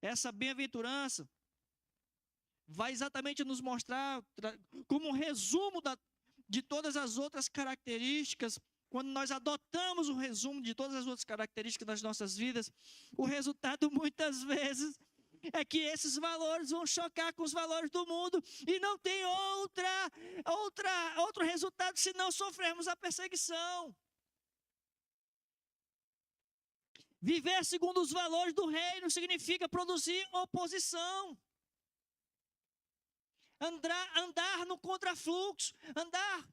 Essa bem-aventurança vai exatamente nos mostrar, como um resumo de todas as outras características, quando nós adotamos o resumo de todas as outras características das nossas vidas, o resultado muitas vezes é que esses valores vão chocar com os valores do mundo e não tem outro resultado se não sofrermos a perseguição. Viver segundo os valores do reino significa produzir oposição. Andar no contrafluxo, andar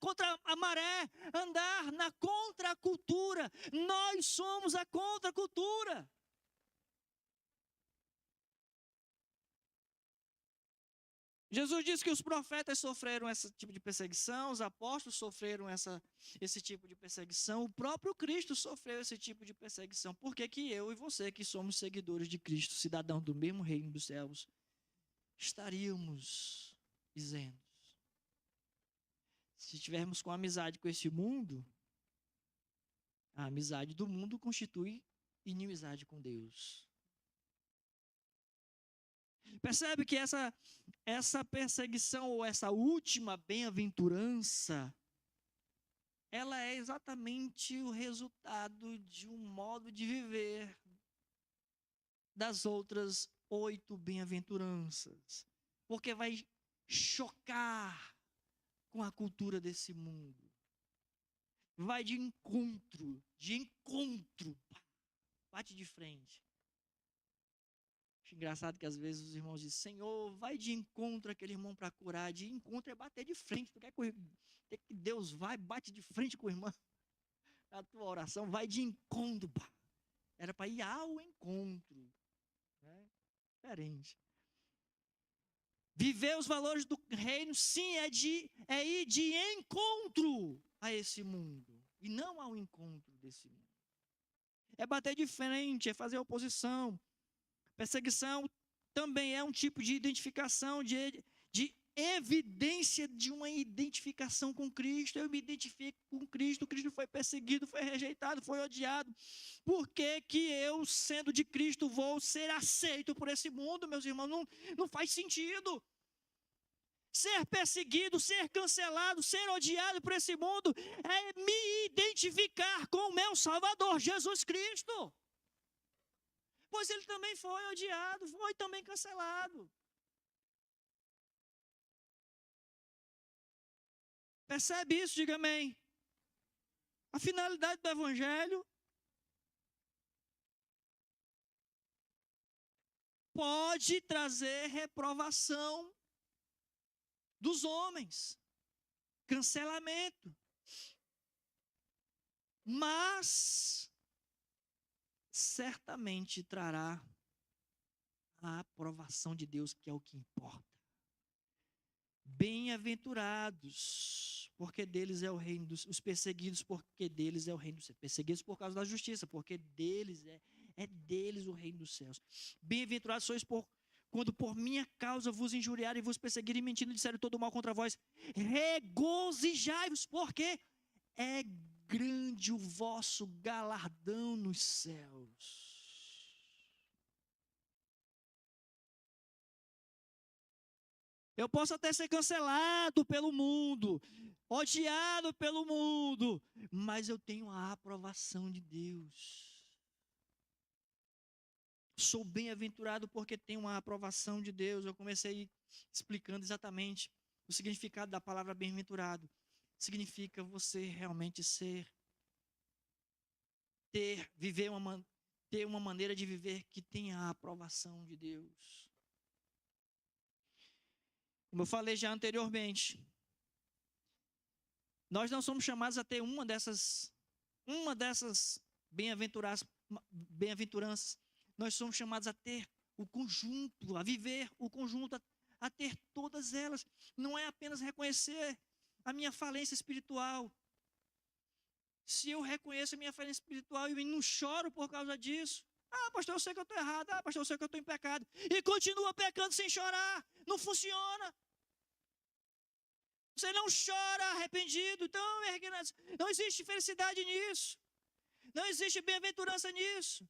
contra a maré, andar na contracultura. Nós somos a contracultura. Jesus disse que os profetas sofreram esse tipo de perseguição, os apóstolos sofreram esse tipo de perseguição, o próprio Cristo sofreu esse tipo de perseguição. Por que que eu e você, que somos seguidores de Cristo, cidadãos do mesmo reino dos céus, estaríamos isentos? Se tivermos com amizade com esse mundo, a amizade do mundo constitui inimizade com Deus. Percebe que essa perseguição ou essa última bem-aventurança, ela é exatamente o resultado de um modo de viver das outras 8 bem-aventuranças. Porque vai chocar com a cultura desse mundo. Vai de encontro, bate de frente. Acho engraçado que às vezes os irmãos dizem: Senhor, vai de encontro aquele irmão para curar. De encontro é bater de frente. Tu quer que Deus vai, bate de frente com o irmão. A tua oração vai de encontro. Era para ir ao encontro. É diferente. Viver os valores do reino, sim, é ir de encontro a esse mundo. E não ao encontro desse mundo. É bater de frente, é fazer oposição. Perseguição também é um tipo de identificação, de evidência de uma identificação com Cristo. Eu me identifico com Cristo. Cristo foi perseguido, foi rejeitado, foi odiado. Por que que eu, sendo de Cristo, vou ser aceito por esse mundo, meus irmãos? Não faz sentido. Ser perseguido, ser cancelado, ser odiado por esse mundo é me identificar com o meu Salvador, Jesus Cristo. Pois ele também foi odiado, foi também cancelado. Percebe isso? Diga amém. A finalidade do Evangelho pode trazer reprovação dos homens, cancelamento. Mas certamente trará a aprovação de Deus, que é o que importa. Bem-aventurados, porque deles é o reino os perseguidos, porque deles é o reino dos céus. Perseguidos por causa da justiça, porque deles é deles o reino dos céus. Bem-aventurados sois quando por minha causa vos injuriarem e vos perseguirem, mentindo, disserem todo mal contra vós. Regozijai-vos, porque é grande o vosso galardão nos céus. Eu posso até ser cancelado pelo mundo, odiado pelo mundo, mas eu tenho a aprovação de Deus. Sou bem-aventurado porque tenho a aprovação de Deus. Eu comecei explicando exatamente o significado da palavra bem-aventurado. Significa você realmente ter uma maneira de viver que tenha a aprovação de Deus. Como eu falei já anteriormente, nós não somos chamados a ter uma dessas bem-aventuradas bem-aventuranças, nós somos chamados a ter o conjunto, a viver o conjunto, a ter todas elas. Não é apenas reconhecer a minha falência espiritual. Se eu reconheço a minha falência espiritual e não choro por causa disso, pastor, eu sei que eu estou errado, pastor, eu sei que eu estou em pecado, e continua pecando sem chorar, não funciona. Você não chora arrependido, então não existe felicidade nisso, não existe bem-aventurança nisso.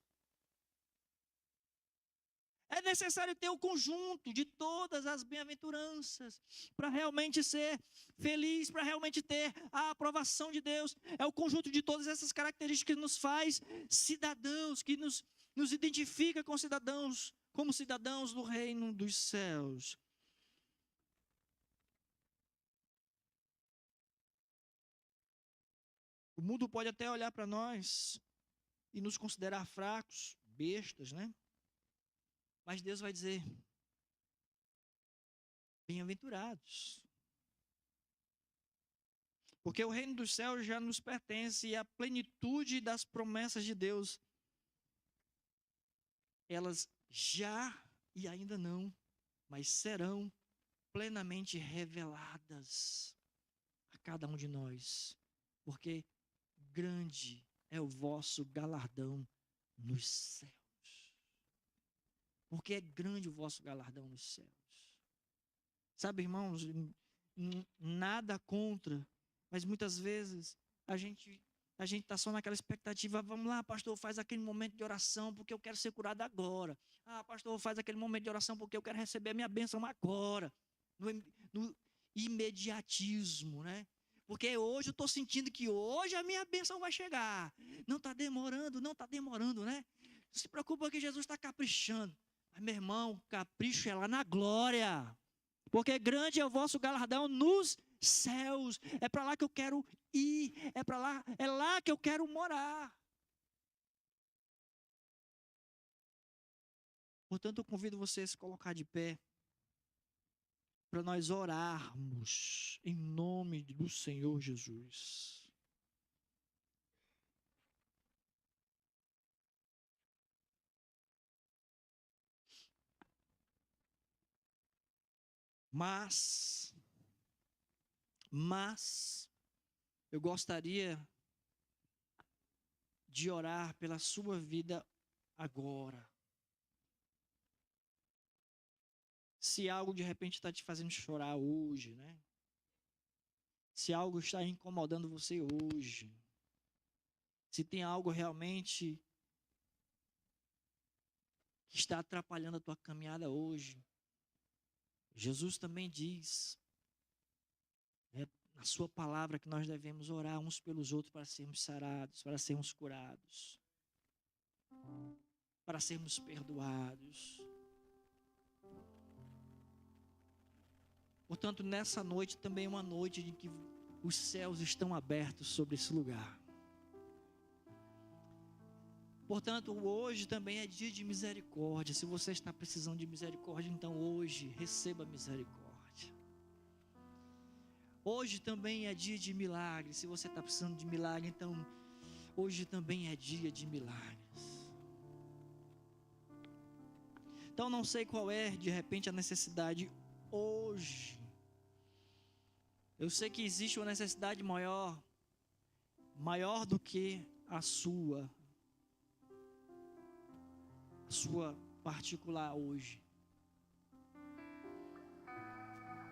É necessário ter o conjunto de todas as bem-aventuranças para realmente ser feliz, para realmente ter a aprovação de Deus. É o conjunto de todas essas características que nos faz cidadãos, que nos identifica com cidadãos, como cidadãos do reino dos céus. O mundo pode até olhar para nós e nos considerar fracos, bestas, né? Mas Deus vai dizer: bem-aventurados. Porque o reino dos céus já nos pertence e a plenitude das promessas de Deus, elas já e ainda não, mas serão plenamente reveladas a cada um de nós. Porque grande é o vosso galardão nos céus. Porque é grande o vosso galardão nos céus. Sabe, irmãos, nada contra, mas muitas vezes a gente está só naquela expectativa. Vamos lá, pastor, faz aquele momento de oração porque eu quero ser curado agora. Pastor, faz aquele momento de oração porque eu quero receber a minha bênção agora. No imediatismo, né? Porque hoje eu estou sentindo que hoje a minha bênção vai chegar. Não está demorando, né? Não se preocupa que Jesus está caprichando. Mas, meu irmão, capricho é lá na glória. Porque grande é o vosso galardão nos céus. É para lá que eu quero ir. É lá que eu quero morar. Portanto, eu convido você a se colocar de pé para nós orarmos em nome do Senhor Jesus. Mas eu gostaria de orar pela sua vida agora. Se algo de repente está te fazendo chorar hoje, né? Se algo está incomodando você hoje. Se tem algo realmente que está atrapalhando a tua caminhada hoje. Jesus também diz, na sua palavra, que nós devemos orar uns pelos outros para sermos sarados, para sermos curados, para sermos perdoados. Portanto, nessa noite também é uma noite em que os céus estão abertos sobre esse lugar. Portanto, hoje também é dia de misericórdia. Se você está precisando de misericórdia, então hoje receba misericórdia. Hoje também é dia de milagre. Se você está precisando de milagre, então hoje também é dia de milagres. Então não sei qual é de repente a necessidade hoje. Eu sei que existe uma necessidade maior do que a sua particular hoje.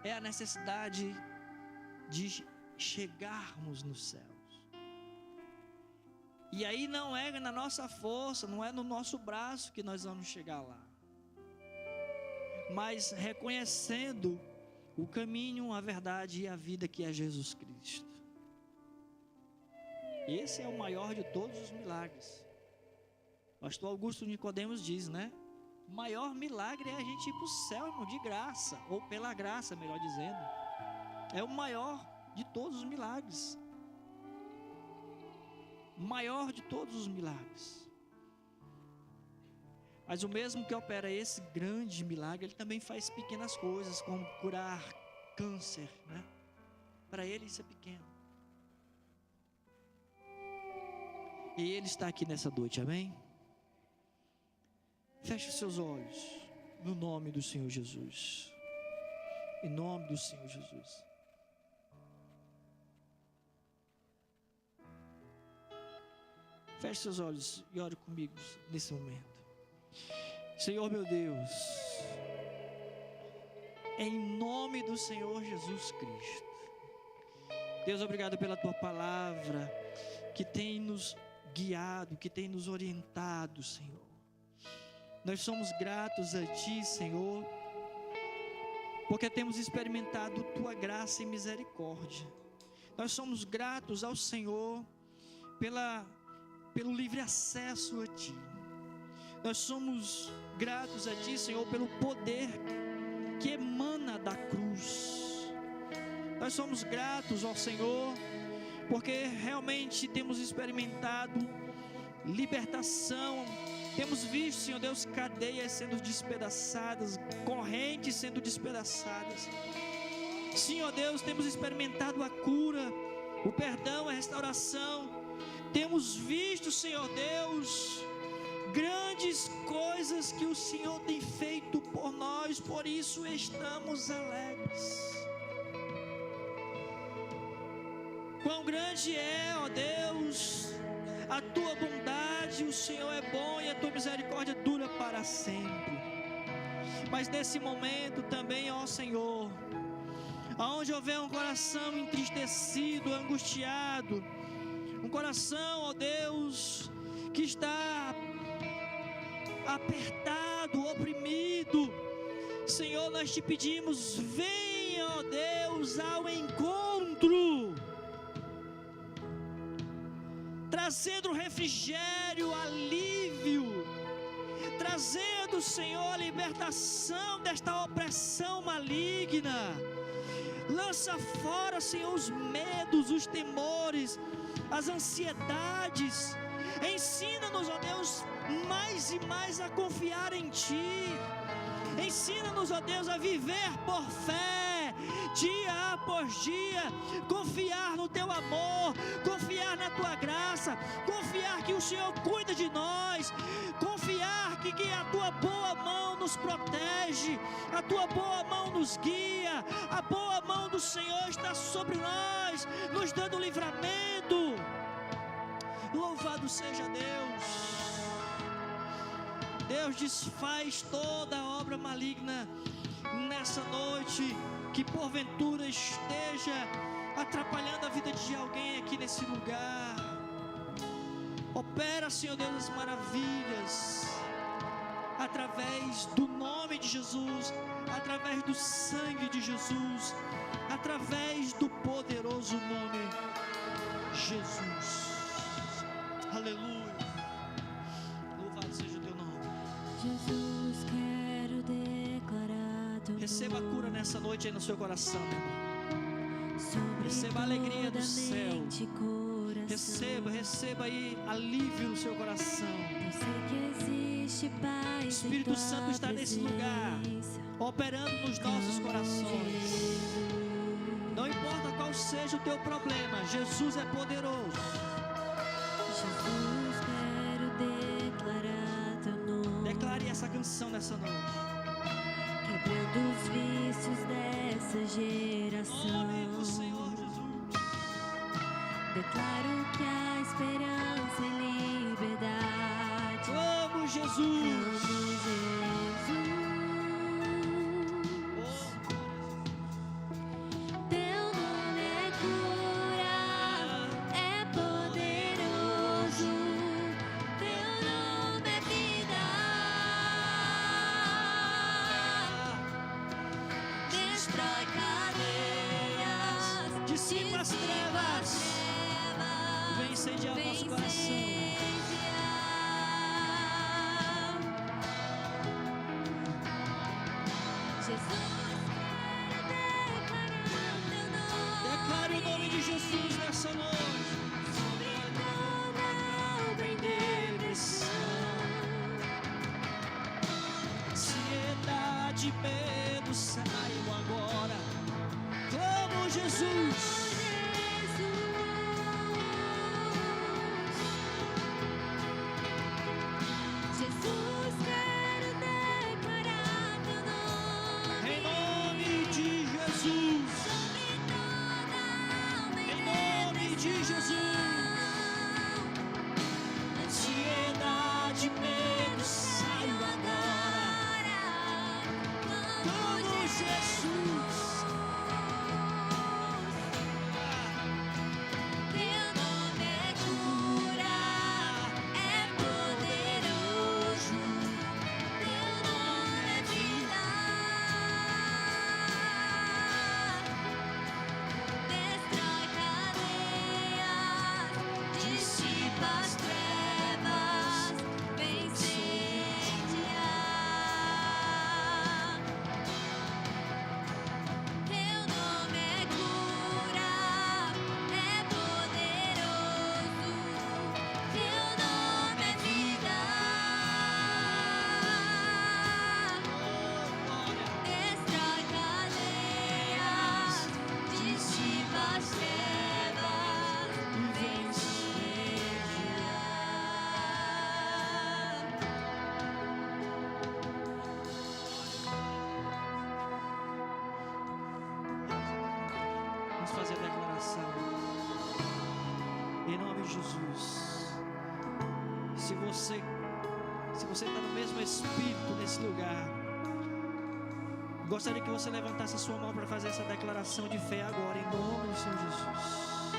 É a necessidade de chegarmos nos céus. E aí não é na nossa força, não é no nosso braço que nós vamos chegar lá. Mas reconhecendo o caminho, a verdade e a vida que é Jesus Cristo. Esse é o maior de todos os milagres. Pastor Augusto Nicodemos diz, né? O maior milagre é a gente ir para o céu, irmão, de graça, ou pela graça, melhor dizendo. É o maior de todos os milagres. O maior de todos os milagres. Mas o mesmo que opera esse grande milagre, ele também faz pequenas coisas, como curar câncer, né? Para ele isso é pequeno. E ele está aqui nessa noite, amém? Feche os seus olhos, no nome do Senhor Jesus. Em nome do Senhor Jesus. Feche seus olhos e ore comigo nesse momento. Senhor meu Deus, em nome do Senhor Jesus Cristo. Deus, obrigado pela Tua palavra, que tem nos guiado, que tem nos orientado, Senhor. Nós somos gratos a Ti, Senhor, porque temos experimentado Tua graça e misericórdia. Nós somos gratos ao Senhor pelo livre acesso a Ti. Nós somos gratos a Ti, Senhor, pelo poder que emana da cruz. Nós somos gratos ao Senhor, porque realmente temos experimentado libertação. Temos visto, Senhor Deus, cadeias sendo despedaçadas, correntes sendo despedaçadas. Senhor Deus, temos experimentado a cura, o perdão, a restauração. Temos visto, Senhor Deus, grandes coisas que o Senhor tem feito por nós, por isso estamos alegres. Quão grande é, ó Deus, a Tua bondade, o Senhor é bom e a Tua misericórdia dura para sempre. Mas nesse momento também, ó Senhor, aonde houver um coração entristecido, angustiado, um coração, ó Deus, que está apertado, oprimido, Senhor, nós Te pedimos, venha, ó Deus, ao encontro, trazendo refrigério, alívio, trazendo, Senhor, libertação desta opressão maligna. Lança fora, Senhor, os medos, os temores, as ansiedades. Ensina-nos, ó Deus, mais e mais a confiar em Ti. Ensina-nos, ó Deus, a viver por fé, dia após dia, confiar no Teu amor, confiar na Tua graça, confiar que o Senhor cuida de nós, confiar que a Tua boa mão nos protege, a Tua boa mão nos guia, a boa mão do Senhor está sobre nós, nos dando livramento. Louvado seja Deus. Deus, desfaz toda a obra maligna nessa noite, que porventura esteja atrapalhando a vida de alguém aqui nesse lugar. Opera, Senhor Deus, as maravilhas, através do nome de Jesus, através do sangue de Jesus, através do poderoso nome Jesus. Aleluia. Louvado seja o Teu nome. Jesus, quero declarar Teu Receba a cura nessa noite aí no seu coração, meu irmão. sobre Receba a alegria do toda céu. mente e coração. Receba aí alívio no seu coração. Eu sei que existe paz. O Espírito Santo está nesse lugar, operando nos nossos corações. Não importa qual seja o teu problema, Jesus é poderoso. Jesus, quero declarar Teu nome. Declare essa canção nessa noite. Quebrando os vícios dessa geração. Nome do Senhor Jesus. Declaro que há esperança e liberdade. Amo Jesus. Amo Jesus. Teu nome é cura, é poderoso. Teu nome é vida. Destrói cadeias, Dissipa as trevas. Vem incendiar o nosso coração. Declare o nome de Jesus nessa noite. Ansiedade, medo, saiam agora. Clamo Jesus. Jesus, quero Em nome de Jesus. Se você está no mesmo espírito nesse lugar, gostaria que você levantasse a sua mão para fazer essa declaração de fé agora, em nome do Senhor Jesus.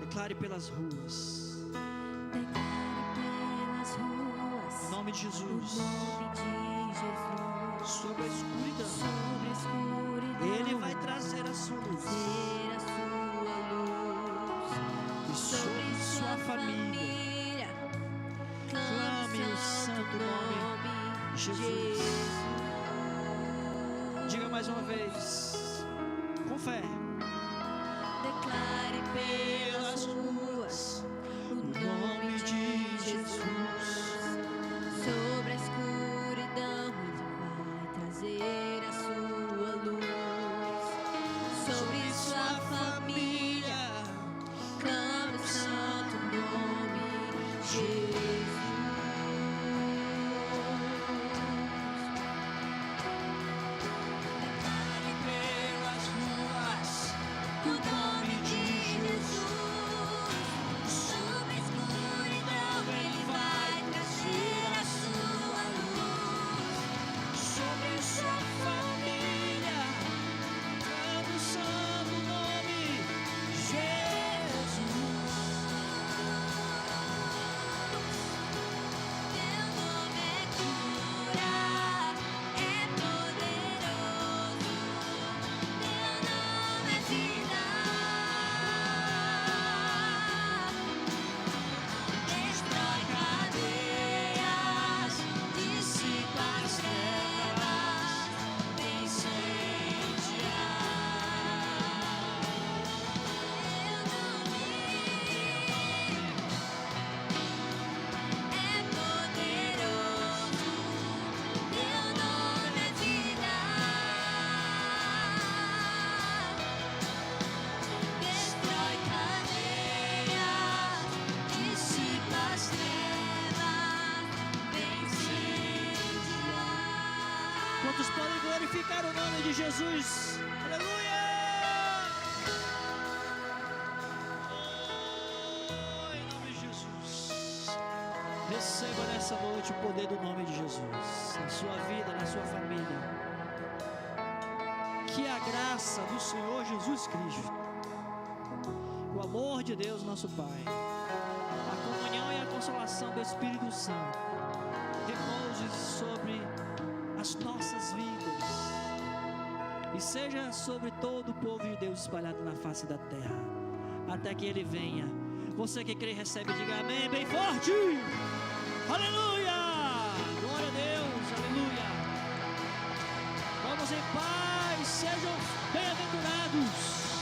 Declare pelas ruas. Declare pelas ruas. Em nome de O Jesus. nome de Jesus. Sobre a escuridão. Sobre a escuridão. Ele vai trazer a sua luz. Trazer a sua luz. E sobre sua família. Clame o santo nome de Jesus. Diga mais uma vez. Com fé. Declare pelas ruas o nome de Jesus. Sobre a escuridão ele vai trazer a sua luz. Sobre sua família, clame o santo nome de Jesus. Declare pelas ruas o nome de Jesus. Sobre a escuridão ele vai trazer a sua luz. Sobre sua família. Clame o santo nome de Jesus. Teu nome é cura, é poderoso. Teu nome é vida. Destrói cadeias, dissipa as trevas, vem incendiar. Teu nome é poderoso, teu nome é vida. Destrói cadeias, dissipa as trevas, vem incendiar. Quantos podem glorificar o nome de Jesus? Aleluia! Oh, em nome de Jesus. Receba nessa noite o poder do nome de Jesus na sua vida, na sua família. Que a graça do Senhor Jesus Cristo, o amor de Deus, nosso Pai, a comunhão e a consolação do Espírito Santo repouse sobre as nossas vidas e seja sobre todo o povo de Deus espalhado na face da terra, até que Ele venha. Você que crê, recebe, diga amém bem forte.